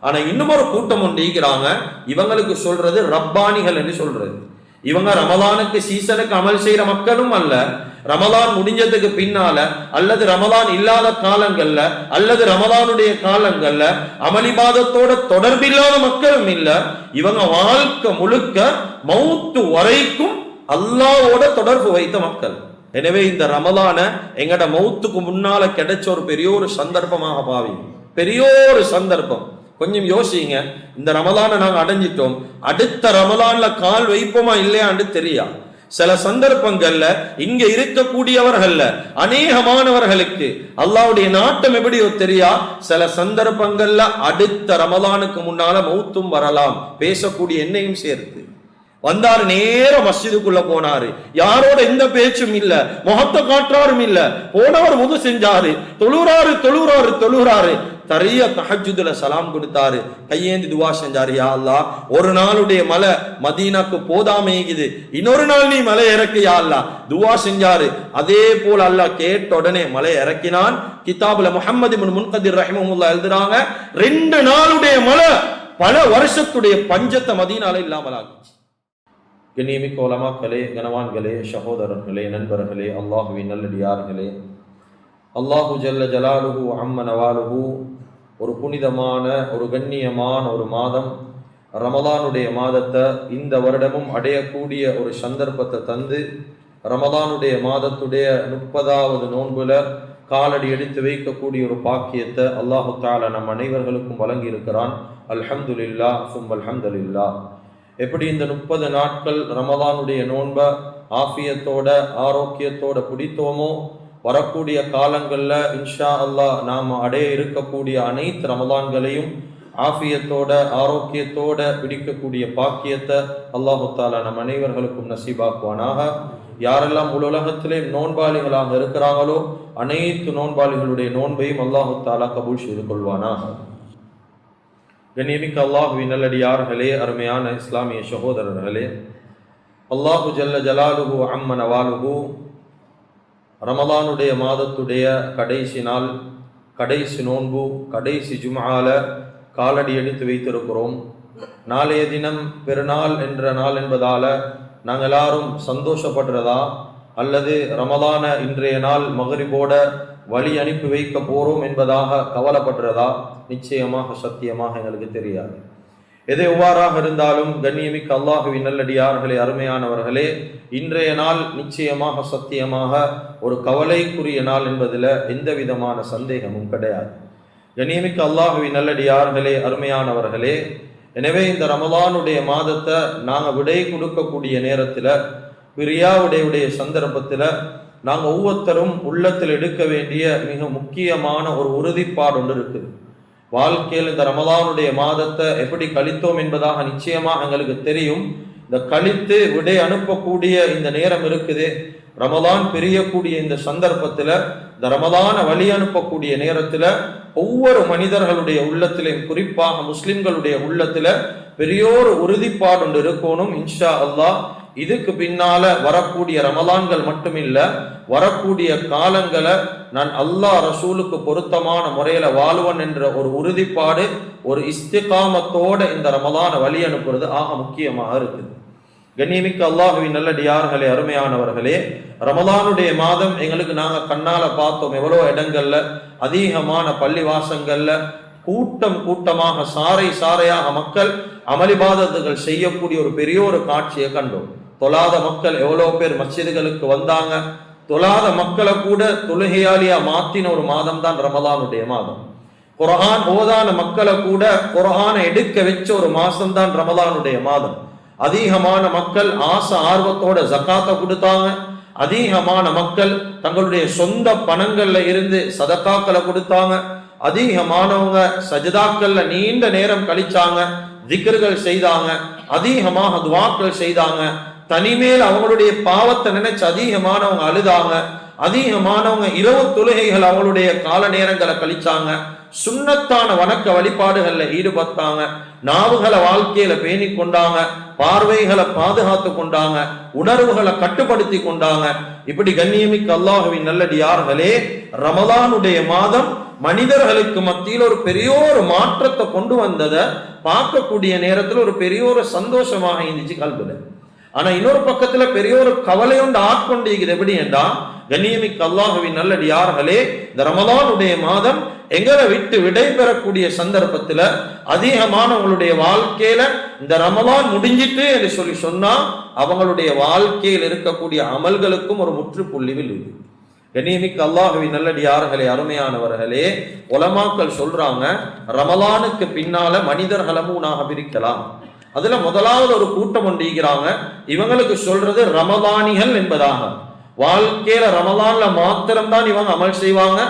ஆனா இன்னும் ஒரு கூட்டம் ஒன்று இருக்கிறாங்க, இவங்களுக்கு சொல்றது ரப்பானிகள் என்று சொல்றது. இவங்க ரமலானுக்கு சீசனுக்கு அமல் செய்யற மக்களும் அல்ல, ரமலான் முடிஞ்சதுக்கு பின்னால அல்லது ரமலான் இல்லாத காலங்கள்ல அல்லது ரமலானுடைய காலங்கள்ல அமளிபாதத்தோட தொடர்பில்லாத மக்களும் இல்ல. இவங்க வாழ்க்கை முழுக்க மௌத்து வரைக்கும் அல்லாஹ்வோட தொடர்பு வைத்த மக்கள். எனவே இந்த ரமலான எங்கட மௌத்துக்கு முன்னால கிடைச்ச ஒரு பெரிய ஒரு சந்தர்ப்பமாக பாவி, பெரிய ஒரு சந்தர்ப்பம். கொஞ்சம் யோசிங்க, இந்த ரமலானை நாங்க அடைஞ்சிட்டோம், அடுத்த ரமலான்ல கால் வைப்போமா இல்லையான்னு தெரியா. சில சந்தர்ப்பங்கள்ல இங்க இருக்கக்கூடியவர்கள்ல அநேகமானவர்களுக்கு அல்லாஹ்வுடைய நாட்டம் எப்படியோ தெரியா. சில சந்தர்ப்பங்கள்ல அடுத்த ரமலானுக்கு முன்னால மௌத்தும் வரலாம், பேசக்கூடிய என்னையும் சேர்த்து. வந்தாரு, நேர மஸ்ஜிதுக்குள்ள போனாரு, யாரோட எந்த பேச்சும் இல்ல, முகத்தை காட்டுறாரும் இல்ல, போனவர் முது செஞ்சாரு, தொழுறாரு தரிய தஹஜ்ஜுதுல சலாம் கொடுத்தாரு, கையேந்தி துவா செஞ்சாரு, யா அல்லாஹ் ஒரு நாளுடைய மலை மதீனாக்கு போதாமேகுது, இன்னொரு நாள் நீ மலை இறக்கு யா அல்லாஹ் துவா செஞ்சாரு. அதே போல அல்லாஹ் கேட்ட உடனே மலை இறக்கினான். கிதாபுல முஹம்மது இப்னு முன்கதிர் ரஹிமஹுல்லாஹ் எழுதுறாங்க, 2 நாளுடைய மலை பல வருஷத்துடைய பஞ்சத்தை மதீனால இல்லாமல் ஆகிச்சு. கண்ணியமிக்க உலமாக்களே, கனவான்களே, சகோதரர்களே, நண்பர்களே, அல்லாஹுவின் நல்லடியார்களே, அல்லாஹு ஜல்ல ஜலாலுஹு அம்ம நவாலுஹு ஒரு புனிதமான ஒரு கண்ணியமான ஒரு மாதம் ரமலானுடைய மாதத்தை இந்த வருடமும் அடையக்கூடிய ஒரு சந்தர்ப்பத்தை தந்து, ரமலானுடைய மாதத்துடைய 30வது நோன்புல காலடி எடுத்து வைக்கக்கூடிய ஒரு பாக்கியத்தை அல்லாஹு தஆலா நம் அனைவர்களுக்கும் வழங்கி இருக்கிறான். அல்ஹம்துலில்லாஹ் சும்ம அல்ஹம்துலில்லாஹ். எப்படி இந்த 30 நாட்கள் ரமலானுடைய நோன்பை ஆஃபியத்தோட ஆரோக்கியத்தோட பிடித்தோமோ, வரக்கூடிய காலங்கள்ல இன்ஷா அல்லாஹ் நாம் அடைய இருக்கக்கூடிய அனைத்து ரமலான்களையும் ஆஃபியத்தோட ஆரோக்கியத்தோட பிடிக்கக்கூடிய பாக்கியத்தை அல்லாஹு தஆலா நம் அனைவர்களுக்கும் நசீபாக்குவானாக. யாரெல்லாம் உலகத்திலே நோன்பாளிகளாக இருக்கிறாங்களோ அனைத்து நோன்பாளிகளுடைய நோன்பையும் அல்லாஹு தஆலா கபூல் செய்து கொள்வானாக. கண்ணியமிக்க அல்லாஹுவின் நல்லடியார்களே, அருமையான இஸ்லாமிய சகோதரர்களே, அல்லாஹு ஜல்ல ஜலாலுஹு அம்ம நவாலுஹு ரமலானுடைய மாதத்துடைய கடைசி நாள், கடைசி நோன்பு, கடைசி ஜும்ஆல காலடி எடுத்து வைத்திருக்கிறோம். நாளைய தினம் பெருநாள் என்ற நாள் என்பதால நாங்கள் எல்லாரும் சந்தோஷப்படுறதா அல்லது ரமலான இன்றைய நாள் மகரிபோட வழி அனுப்பி வைக்க போறோம் என்பதாக கவலைப்படுறதா நிச்சயமாக சத்தியமாக எங்களுக்கு தெரியாது. எது எவ்வாறாக இருந்தாலும் கண்ணியமிக்க அல்லாஹுவின் நல்லடியார்களே, அருமையானவர்களே, இன்றைய நாள் நிச்சயமாக சத்தியமாக ஒரு கவலைக்குரிய நாள் என்பதில் எந்த விதமான சந்தேகமும் கிடையாது. கண்ணியமிக்க அல்லாஹுவின் நல்லடியார்களே, அருமையானவர்களே, எனவே இந்த ரமலானுடைய மாதத்தை நாங்கள் விடை கொடுக்கக்கூடிய நேரத்தில், பிரியாவுடைய சந்தர்ப்பத்தில் நாங்கள் ஒவ்வொருத்தரும் உள்ளத்தில் எடுக்க வேண்டிய மிக முக்கியமான ஒரு உறுதிப்பாடு ஒன்று இருக்குது. வாழ்க்கையில் இந்த ரமலானுடைய மாதத்தை எப்படி கழித்தோம் என்பதாக நிச்சயமாக எங்களுக்கு தெரியும். இந்த கழித்து விடை அனுப்பக்கூடிய இந்த நேரம் இருக்குது, ரமலான் பிரியக்கூடிய இந்த சந்தர்ப்பத்தில், இந்த ரமலான வழி அனுப்பக்கூடிய நேரத்தில் ஒவ்வொரு மனிதர்களுடைய உள்ளத்திலையும், குறிப்பாக முஸ்லிம்களுடைய உள்ளத்துல பெரியோரு உறுதிப்பாடு ஒன்று இருக்கணும். இன்ஷா அல்லாஹ் இதுக்கு பின்னால வரக்கூடிய ரமலான்கள் மட்டுமில்ல, வரக்கூடிய காலங்களை நான் அல்லாஹ் ரசூலுக்கு பொருத்தமான முறையில வாழ்வன் என்ற ஒரு உறுதிப்பாடு, ஒரு இஸ்திகாமத்தோட இந்த ரமலான வழி அனுப்புறது ஆக முக்கியமாக இருக்குது. கண்ணியமிக்க அல்லாஹுவின் நல்லடியார்களே, அருமையானவர்களே, ரமலானுடைய மாதம் எங்களுக்கு நாங்க கண்ணால பார்த்தோம். எவ்வளோ இடங்கள்ல அதிகமான பள்ளிவாசங்கள்ல கூட்டமாக சாறை சாறையாக மக்கள் அமளிபாதத்துகள் செய்யக்கூடிய ஒரு பெரிய ஒரு காட்சியை கண்டோம். தொழாத மக்கள் எவ்வளோ பேர் மஸ்ஜிதுகளுக்கு வந்தாங்க. தொழாத மக்களை கூட தொழுகையாளியா மாத்தின ஒரு மாதம் தான் ரமலானுடைய மாதம். குர்ஆன் ஓதான மக்களை கூட குர்ஆனை எடுக்க வச்ச ஒரு மாசம் தான் ரமலானுடைய மாதம். அதிகமான மக்கள் ஆசை ஆர்வத்தோட ஜக்காத்தை கொடுத்தாங்க. அதிகமான மக்கள் தங்களுடைய சொந்த பணங்கள்ல இருந்து சதக்காக்களை கொடுத்தாங்க. அதிகமானவங்க சஜதாக்கள்ல நீண்ட நேரம் கழிச்சாங்க, திக்ர்கள் செய்தாங்க, அதிகமாக துஆக்கள் செய்தாங்க. தனிமேல் அவங்களுடைய பாவத்தை நினைச்சு அதிகமானவங்க அழுதாங்க. அதிகமானவங்க இரவு தொழுகைகள் அவங்களுடைய கால நேரங்களை கழிச்சாங்க. சுன்னத்தான வணக்க வழிபாடுகள்ல ஈடுபட்டாங்க, நாவுகளை வாழ்க்கையில பேணி கொண்டாங்க, பார்வைகளை பாதுகாத்து கொண்டாங்க, உணர்வுகளை கட்டுப்படுத்தி கொண்டாங்க. இப்படி கண்ணியமிக்க அல்லாஹுவின் நல்லடியார்களே, ரமலானுடைய மாதம் மனிதர்களுக்கு மத்தியில் ஒரு பெரிய ஒரு மாற்றத்தை கொண்டு வந்ததை பார்க்கக்கூடிய நேரத்தில் ஒரு பெரிய ஒரு சந்தோஷமாக இருந்துச்சு கல்வில. ஆனா இன்னொரு பக்கத்துல பெரிய ஒரு கவலையோண்டு ஆட்கொண்டிருக்கிறது. எப்படி என்றா, கண்ணியமிக்க அல்லாஹுவின் நல்லடியார்களே, இந்த ரமலானுடைய மாதம் எங்களை விட்டு விடை பெறக்கூடிய சந்தர்ப்பத்துல அதிகமானவங்களுடைய வாழ்க்கையில இந்த ரமலான் முடிஞ்சிட்டு என்று சொல்லி சொன்னா அவங்களுடைய வாழ்க்கையில் இருக்கக்கூடிய அமல்களுக்கும் ஒரு முற்றுப்புள்ளி விழுது. கண்ணியமிக்க அல்லாஹுவின் நல்லடியார்களே, அருமையானவர்களே, உலமாக்கள் சொல்றாங்க, ரமலானுக்கு பின்னால மனிதர்களை மூணாக பிரிக்கலாம். அதுல முதலாவது ஒரு கூட்டம் ஒன்றிருக்கிறாங்க, இவங்களுக்கு சொல்றது ரமலானிகள் என்பதாக. வாழ்க்கையில ரமலான்ல மாத்திரம்தான் இவங்க அமல் செய்வாங்க,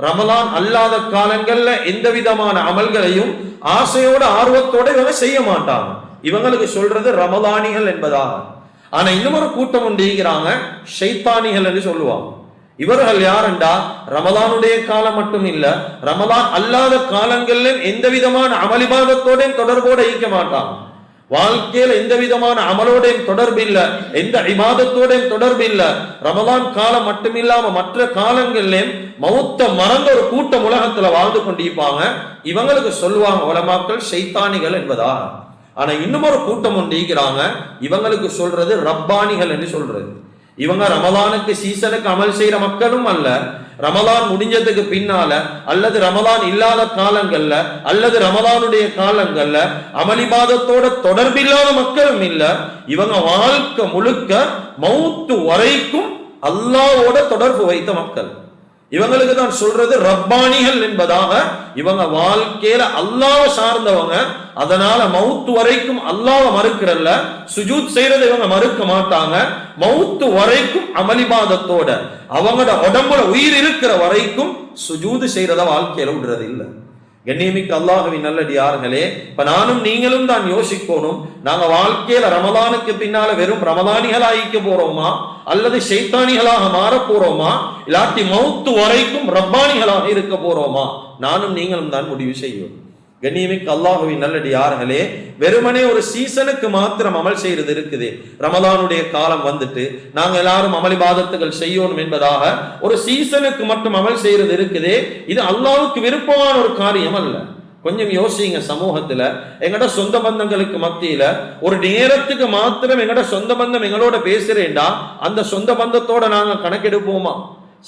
ரமலான் அல்லாத காலங்கள்ல எந்த விதமான அமல்களையும் ஆசையோட ஆர்வத்தோட இவங்க செய்ய மாட்டாங்க. இவங்களுக்கு சொல்றது ரமலானிகள் என்பதாக. ஆனா இன்னொரு கூட்டம் ஒன்றிருக்கிறாங்க, ஷைத்தானிகள் என்று சொல்லுவாங்க. இவர்கள் யாருண்டா, ரமலானுடைய காலம் மட்டும் இல்ல, ரமலான் அல்லாத காலங்கள்ல எந்த விதமான அமளிபாதத்தோட தொடர்போட ஈக்க மாட்டாங்க. வாழ்க்கையில எந்த விதமான அமலோடையும் தொடர்பு இல்ல, எந்த இபாதத்தோட தொடர்பு இல்ல. ரமலான் காலம் மட்டும் இல்லாம மற்ற காலங்கள்லயும் மௌத்த மறந்த ஒரு கூட்டம் உலகத்துல வாழ்ந்து கொண்டிருப்பாங்க. இவங்களுக்கு சொல்லுவாங்க உலமாக்கள் ஷைத்தானிகள் என்பதா. ஆனா இன்னும் ஒரு கூட்டம் ஒன்று இருக்கிறாங்க, இவங்களுக்கு சொல்றது ரப்பானிகள் என்று சொல்றது. இவங்க ரமலானுக்கு சீசனுக்கு அமல் செய்யற மக்களும் அல்ல, ரமலான் முடிஞ்சதுக்கு பின்னால அல்லது ரமலான் இல்லாத காலங்கள்ல அல்லது ரமலானுடைய காலங்கள்ல அமளிபாதத்தோட தொடர்பில்லாத மக்களும் இல்ல. இவங்க வாழ்க்கை முழுக்க மௌத்து வரைக்கும் அல்லாஹ்வோட தொடர்பு வைத்த மக்கள். இவங்களுக்கு தான் சொல்றது ரப்பானிகள் என்பதாக. இவங்க வாழ்க்கையில அல்லாஹ் சார்ந்தவங்க, அதனால மௌத்து வரைக்கும் அல்லாஹ் மறுக்கிறல்ல, சுஜூத் செய்யறதை இவங்க மறுக்க மாட்டாங்க. மௌத்து வரைக்கும் அமளிபாதத்தோட அவங்களோட உடம்புல உயிர் இருக்கிற வரைக்கும் சுஜூது செய்யறத வாழ்க்கையில விடுறது இல்லை. கண்ணியமிக்க அல்லாஹுவின் நல்லடியார்களே, இப்ப நானும் நீங்களும் தான் யோசிக்கணும், நாங்க வாழ்க்கையில ரமலானுக்கு பின்னால வெறும் ரமலானிகளா ஆயிக்க போறோமா அல்லது ஷைத்தானிகளாக மாற போறோமா, இல்லாட்டி மௌத்து வரைக்கும் ரப்பானிகளாக இருக்க போறோமா? நானும் நீங்களும் தான் முடிவு செய்யும். கண்ணியமிக்க அல்லாஹுவின் நல்லடியார்களே, வெறுமனே ஒரு சீசனுக்கு மாத்திரம் அமல் செய்யறது இருக்குது. ரமலானுடைய காலம் வந்துட்டு நாங்க எல்லாரும் அமளிபாதத்துகள் செய்யணும் என்பதாக ஒரு சீசனுக்கு மட்டும் அமல் செய்யறது இருக்குது. இது அல்லாஹ்வுக்கு விருப்பமான ஒரு காரியம் அல்ல. கொஞ்சம் யோசிங்க, சமூகத்துல எங்கட சொந்த பந்தங்களுக்கு மத்தியில ஒரு நேரத்துக்கு மாத்திரம் எங்கட சொந்த பந்தம் எங்களோட பேசுறேன்டா, அந்த சொந்த பந்தத்தோட நாங்க கணக்கெடுப்போமா?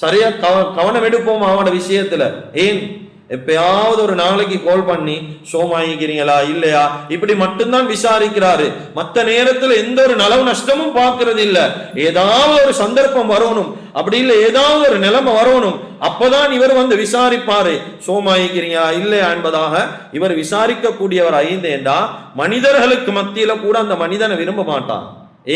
சரியா கவனம் எடுப்போமா அவனோட விஷயத்துல? ஏன் எப்பயாவது ஒரு நாளைக்கு கால் பண்ணி சோமாயிக்கிறீங்களா இல்லையா இப்படி மட்டும்தான் விசாரிக்கிறாரு. மற்ற நேரத்துல எந்த ஒரு நலவு நஷ்டமும் பார்க்கறது இல்ல. ஏதாவது ஒரு சந்தர்ப்பம் வரணும், அப்படி இல்லை ஏதாவது ஒரு நிலைமை வரணும், அப்பதான் இவர் வந்து விசாரிப்பாரு சோமாயிக்கிறீங்களா இல்லையா என்பதாக. இவர் விசாரிக்க கூடியவர் ஐந்தேண்டா மனிதர்களுக்கு மத்தியில கூட அந்த மனிதனை விரும்ப மாட்டான்.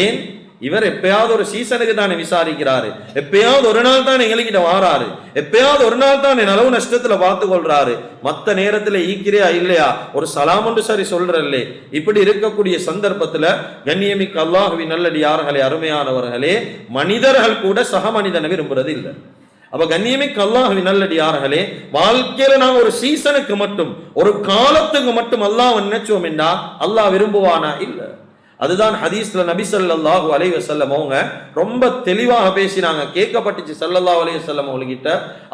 ஏன்? இவர் எப்பயாவது ஒரு சீசனுக்கு தானே விசாரிக்கிறாரு, எப்பயாவது ஒரு நாள் தான் எங்ககிட்ட வாராரு, எப்பயாவது ஒரு நாள் தான் நலவு நஷ்டத்துல பார்த்து கொள்றாரு. மற்ற நேரத்துல ஈக்கிறியா இல்லையா ஒரு சலாம் ஒன்று சரி சொல்றல்லே. இப்படி இருக்கக்கூடிய சந்தர்ப்பத்துல கண்ணியமிக்க அல்லாஹுவின் நல்லடியார்களே, அருமையானவர்களே, மனிதர்கள் கூட சக மனிதனை விரும்புறது இல்லை. அப்ப கண்ணியமிக்க அல்லாஹுவின் நல்லடியார்களே, வாழ்க்கையில நாங்க ஒரு சீசனுக்கு மட்டும் ஒரு காலத்துக்கு மட்டும் அல்லாஹ் நினைச்சோம் என்றா அல்லாஹ் விரும்புவானா? இல்ல. அதுதான் ஹதீஸ்ல நபி ஸல்லல்லாஹு அலைஹி வஸல்லம் அவங்க ரொம்ப தெளிவாக பேசினாங்க. கேட்கப்பட்டுச்சு ஸல்லல்லாஹு அலைஹி வஸல்லம் அவங்ககிட்ட,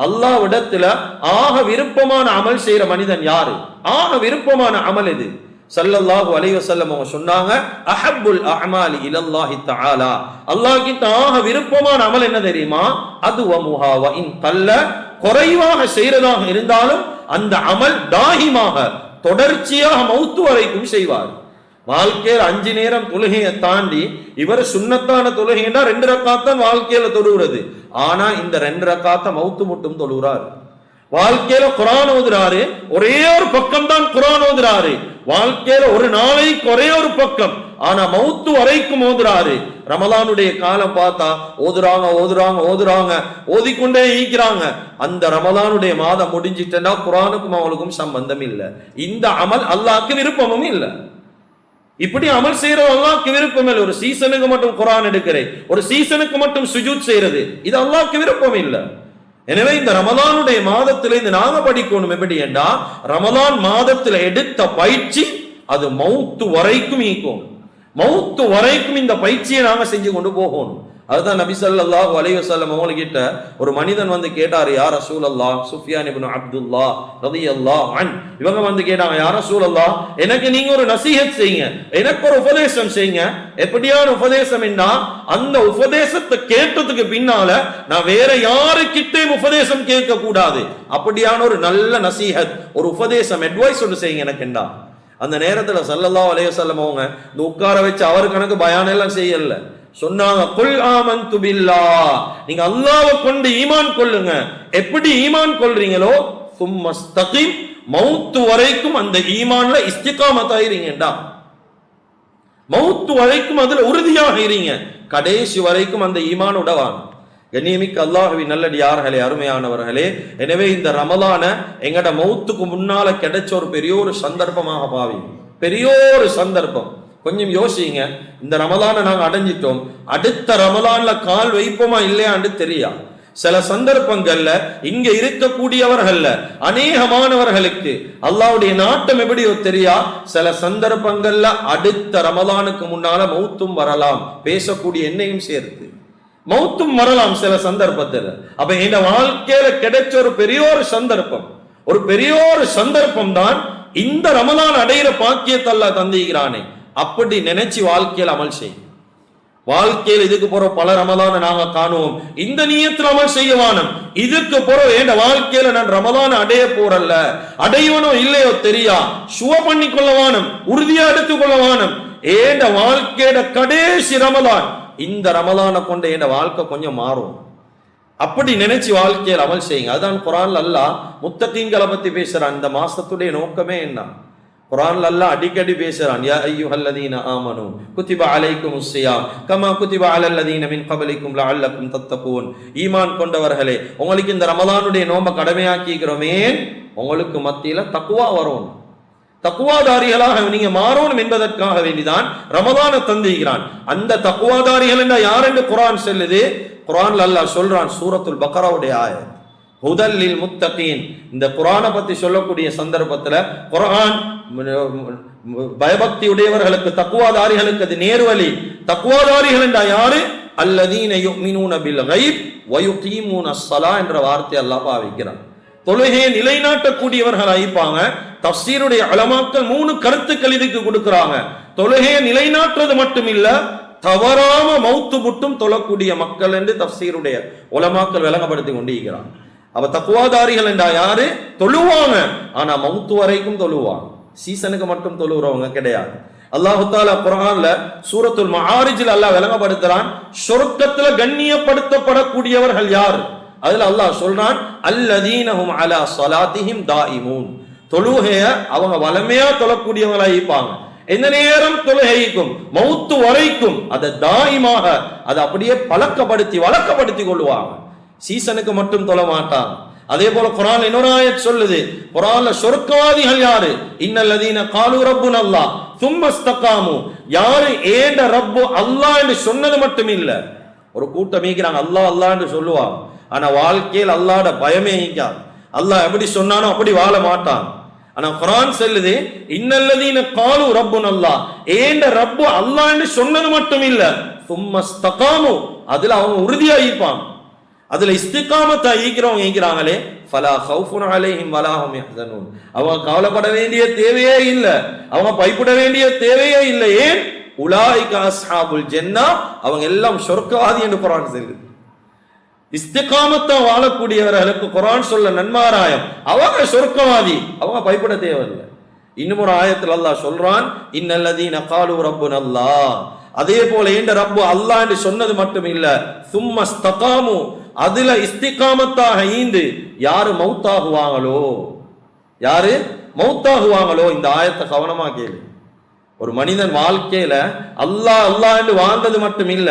அல்லாஹ்விடத்துல ஆக விருப்பமான அமல் செய்யற மனிதன் யாரு, ஆக விருப்பமான அமல் எது? ஸல்லல்லாஹு அலைஹி வஸல்லம் அவங்க சொன்னாங்க, அஹப்புல் அஅமாலி இலல்லாஹி தஆலா, அல்லாஹ் கிட்ட ஆக விருப்பமான அமல் என்ன தெரியுமா? அதுவமுஹா வ இன் கல்ல, குறைவாக செய்யறதாக இருந்தாலும் அந்த அமல் தாஹிமாக தொடர்ச்சியாக மௌத்து வரைக்கும் செய்வார். வாழ்க்கையில் 5 நேரம் தொழுகையை தாண்டி இவர் சுன்னத்தான தொழுகைன்னா 2 ரக்காத்தான் வாழ்க்கையில தொழுகிறது. ஆனா இந்த 2 ரக்காத்த மௌத்து மட்டும் தொழுகிறாரு. வாழ்க்கையில குர்ஆன் ஓதுறாரு, ஒரே ஒரு பக்கம் தான் குர்ஆன் ஓதுறாரு. வாழ்க்கையில ஒரு நாளைக்கு ஒரே ஒரு பக்கம், ஆனா மௌத்து வரைக்கும் ஓதுறாரு. ரமலானுடைய காலம் பார்த்தா ஓதுறாங்க ஓதுறாங்க ஓதுறாங்க, ஓதிக்கொண்டே ஈக்கிறாங்க. அந்த ரமலானுடைய மாதம் முடிஞ்சிட்டா குர்ஆனுக்கும் அவங்களுக்கும் சம்பந்தம் இல்லை. இந்த அமல் அல்லாஹ்க்கு விருப்பமும் இல்லை. இப்படி அமல் செய்யறது அல்லாஹ்க்கு விருப்பம் இல்லை. ஒரு சீசனுக்கு மட்டும் குர்ஆன் எடுக்கிறேன், ஒரு சீசனுக்கு மட்டும் சுஜூத் செய்யறது, இது அல்லாஹ்க்கு விருப்பம் இல்லை. எனவே இந்த ரமலானுடைய மாதத்திலிருந்து நாங்க படிக்கணும் எப்படி என்றா, ரமலான் மாதத்தில் எடுத்த பயிற்சி அது மௌத்து வரைக்கும் ஈக்கும். மௌத்து வரைக்கும் இந்த பயிற்சியை நாங்க செஞ்சு கொண்டு போகணும். அதுதான் நபி ஸல்லல்லாஹு அலைஹி வஸல்லம் அவங்க கிட்ட ஒரு மனிதன் வந்து கேட்டாரு, யா ரசூலல்லாஹ், சுஃபியான் இப்னு அப்துல்லாஹ் ரலியல்லாஹு அன், இவங்க வந்து கேட்டாங்க, யா ரசூலல்லாஹ், எனக்கு நீங்க ஒரு நசீஹத் செய்யுங்க, எனக்கு ஒரு உபதேசம் செய்யுங்க. எப்படியான உபதேசம் என்ன? அந்த உபதேசத்தை கேட்டதுக்கு பின்னால நான் வேற யாருக்கிட்டையும் உபதேசம் கேட்க கூடாது. அப்படியான ஒரு நல்ல நசீஹத், ஒரு உபதேசம், அட்வைஸ் ஒன்று செய்யுங்க எனக்கு என்ன. அந்த நேரத்துல ஸல்லல்லாஹு அலைஹி வஸல்லம் அவங்க இந்த உட்கார வச்சு அவர் கணக்கு பயான் எல்லாம் செய்யல, சொன்னாங்க, குல் ஆமன்து பில்லாஹ், நீங்க அல்லாஹ்வை கொண்டு ஈமான் கொள்ளுங்க. எப்படி ஈமான் கொள்றீங்களோ சும்மஸ்தகிம், மௌத்து வரைக்கும் அந்த ஈமான்ல இஸ்திகாமத் ஆயிருங்கடா. மௌத்து வரைக்கும் அதுல உறுதியாக இருங்க, கடைசி வரைக்கும் அந்த ஈமான் உடவான். கண்ணியமிக்க அல்லாஹ்வின் நல்லடியார்களே, அருமையானவர்களே, எனவே இந்த ரமலான எங்கட மௌத்துக்கு முன்னால கிடைச்ச ஒரு பெரிய ஒரு சந்தர்ப்பமாக பாவி, பெரிய ஒரு சந்தர்ப்பம். கொஞ்சம் யோசிங்க, இந்த ரமலானை நாங்க அடைஞ்சிட்டோம், அடுத்த ரமலான்ல கால் வைப்போமா இல்லையான்னு தெரியா. சில சந்தர்ப்பங்கள்ல இங்க இருக்கக்கூடியவர்கள்ல அநேகமானவர்களுக்கு அல்லாஹ்வுடைய நாட்டம் எப்படியோ தெரியா, சில சந்தர்ப்பங்கள்ல அடுத்த ரமலானுக்கு முன்னால மௌத்தும் வரலாம், பேசக்கூடிய என்னையும் சேர்த்து மௌத்தும் வரலாம் சில சந்தர்ப்பத்தில். அப்ப இந்த வாழ்க்கையில கிடைச்ச ஒரு பெரிய ஒரு சந்தர்ப்பம், ஒரு பெரிய ஒரு சந்தர்ப்பம் தான் இந்த ரமலான் அடையிற பாக்கியத்தை அல்லாஹ் தந்திக்கிறானே. அப்படி நினைச்சு வாழ்க்கையில் அமல் செய்யும். வாழ்க்கையில் இதுக்கு போற பல ரமலான நாங்க காணுவோம், இந்த நியத்தில் அமல் செய்யவானம், இதுக்கு போற என் வாழ்க்கையில நான் ரமலான அடைய போறல்ல, அடையவனோ இல்லையோ தெரியா, சுவ பண்ணி கொள்ளவானம், உறுதியா எடுத்துக் கொள்ளவானம். ஏண்ட வாழ்க்கையோட கடைசி ரமலான், இந்த ரமலான கொண்ட என் வாழ்க்கை கொஞ்சம் மாறும். அப்படி நினைச்சு வாழ்க்கையில் அமல் செய்யுங்க. அதுதான் குர்ஆன்ல அல்லாஹ் முத்தகீன்களை பத்தி பேசுறான். இந்த மாசத்துடைய நோக்கமே என்ன? குர்ஆன்ல அல்லாஹ் அடிக்கடி பேசுறான், யா அய்யுஹல்லதீன ஆமனூ குதிப அலைக்குமுஸ் ஸியாம் கமா குதிப அலல்லதீன மின் கப்லிக்கும் லஅல்லக்கும் தத்தகூன். ஈமான் கொண்டவர்களே, உங்களுக்கு இந்த ரமலானுடைய நோன்பை கடமையாக்கிக்கிறோமே, உங்களுக்கு மத்தியில தக்வா வரும், தக்குவாதாரிகளாக நீங்க மாறணும் என்பதற்காக வேண்டிதான் ரமலான தந்திக்கிறான். அந்த தக்குவாதாரிகள் என்ன யார் என்று குர்ஆன் சொல்லுது. குர்ஆன்ல அல்லாஹ் சொல்றான், சூரத்துல் பக்ராவுடைய ஆயத், ஹுதல்லில் முத்தகீன். இந்த குர்ஆனை பத்தி சொல்லக்கூடிய சந்தர்ப்பத்துல குர்ஆன் பயபக்தி உடையவர்களுக்கு, தக்குவாதாரிகளுக்கு அது நேர்வழி. தக்குவாதாரிகள் என்றா யாரு? அல்லதீன யுமினூன பில் கைப் வ யுகீமூனஸ் ஸலாத் என்ற வார்த்தை அல்லாஹ் பாவிக்கிறான். தொழுகையை நிலைநாட்டக்கூடியவர்கள் ஆயிப்பாங்க. தஃசீருடைய உலமாக்கள் 3 கருத்துக்கள் இதுக்கு கொடுக்கிறாங்க. தொழுகையை நிலைநாட்டுறது மட்டும் இல்ல, தவறாம மௌத்து முட்டும் தொழக்கூடிய மக்கள் என்று தஃசீருடைய உலமாக்கள் விளங்கப்படுத்தி கொண்டிருக்கிறாங்க. அவ தக்குவாதாரிகள் என்றா யாரு? தொழுவாங்க, ஆனா மௌத்து வரைக்கும் தொழுவாங்க, சீசனுக்கு மட்டும் தொழுறவங்க கிடையாது. அல்லாஹ் தஆலா குர்ஆன்ல சூரத்துல் மஆரிஜ்ல அல்லாஹ் விளங்கப்படுத்துறான், சொர்க்கத்துல கண்ணியப்படுத்தப்படக்கூடியவர்கள் யார்? அதுல அல்லாஹ் சொல்றான், அல்லதீனஹும் அலா ஸலாத்திஹிம் தாயிமூன். தொழுகைய அவங்க வளமையா தொழக்கூடியவங்களா இருப்பாங்க. எந்த நேரம் தொழுகைக்கும் மௌத்து வரைக்கும் அதை தாயிமாக அதை அப்படியே பழக்கப்படுத்தி வழக்கப்படுத்தி கொள்வாங்க, சீசனுக்கு மட்டும் தொழ மாட்டாங்க. அதே போல குர்ஆன் இன்னொரு ஆயத் சொல்லுது, குர்ஆன்ல சொர்க்கவாதிகள் யாரு? இன்னல்லதீன காலு ரப்புனல்லாஹ் சும்ம இஸ்தகாமு. யாரு ஏண்ட ரப்பு அல்லாஹ் என்று சொன்னது மட்டும் இல்ல, ஒரு கூட்டம் மீக்கிறாங்க அல்லாஹ் அல்லாஹ் என்று சொல்லுவாங்க, ஆனா வாழ்க்கையில் அல்லாஹ்ட பயமே ஈக்காது. அல்லாஹ் எப்படி சொன்னானோ அப்படி வாழ மாட்டான். ஆனா குர்ஆன் சொல்லுது, இன்னல்லதீன காலு ரப்புனல்லாஹ், ஏண்ட ரப்பு அல்லாஹ் என்று சொன்னது மட்டும் இல்ல, சும்ம இஸ்தகாமு, அதுல அவங்க உறுதியா இருப்பாங்க. அதுல இஸ்திகாமத்தா ஈக்கிறவங்க ஈக்கிறாங்களே, ஃபலா ஹவுஃபுன் அலைஹிம் வலா ஹும் யஹ்ஸனூன். அவங்க கவலைப்பட வேண்டிய தேவையே இல்ல, அவங்க பயப்பட வேண்டிய தேவையே இல்லை. ஏன்? உலாயிக அஸ்ஹாபுல் ஜன்னah, அவங்க எல்லாம் சொர்க்கவாதி என்று குர்ஆன் சொல்லுது. இஸ்திகாமத்தா வாழக்கூடியவர்களுக்கு குர்ஆன் சொல்ல நன்மாராயம், அவங்க சொர்க்கவாதி, அவங்க பயப்பட தேவையில்லை. இன்னும் ஒரு ஆயத்தில் அல்லாஹ் சொல்றான், இன்னல்லதீன காலு ரப்புனல்லாஹ், அதே போல ஏண்ட ரப்பு அல்லாஹ் என்று சொன்னது மட்டும் இல்ல, சும்ம இஸ்தகாமு, அதுல இஸ்திகாமத்தாக ஈந்து யாரு மௌத்தாகுவாங்களோ, யாரு மௌத்தாகுவாங்களோ, இந்த ஆயத்தை கவனமா கேளு. ஒரு மனிதன் வாழ்க்கையில அல்லாஹ் அல்லாஹ் என்று வாழ்ந்தது மட்டும் இல்ல,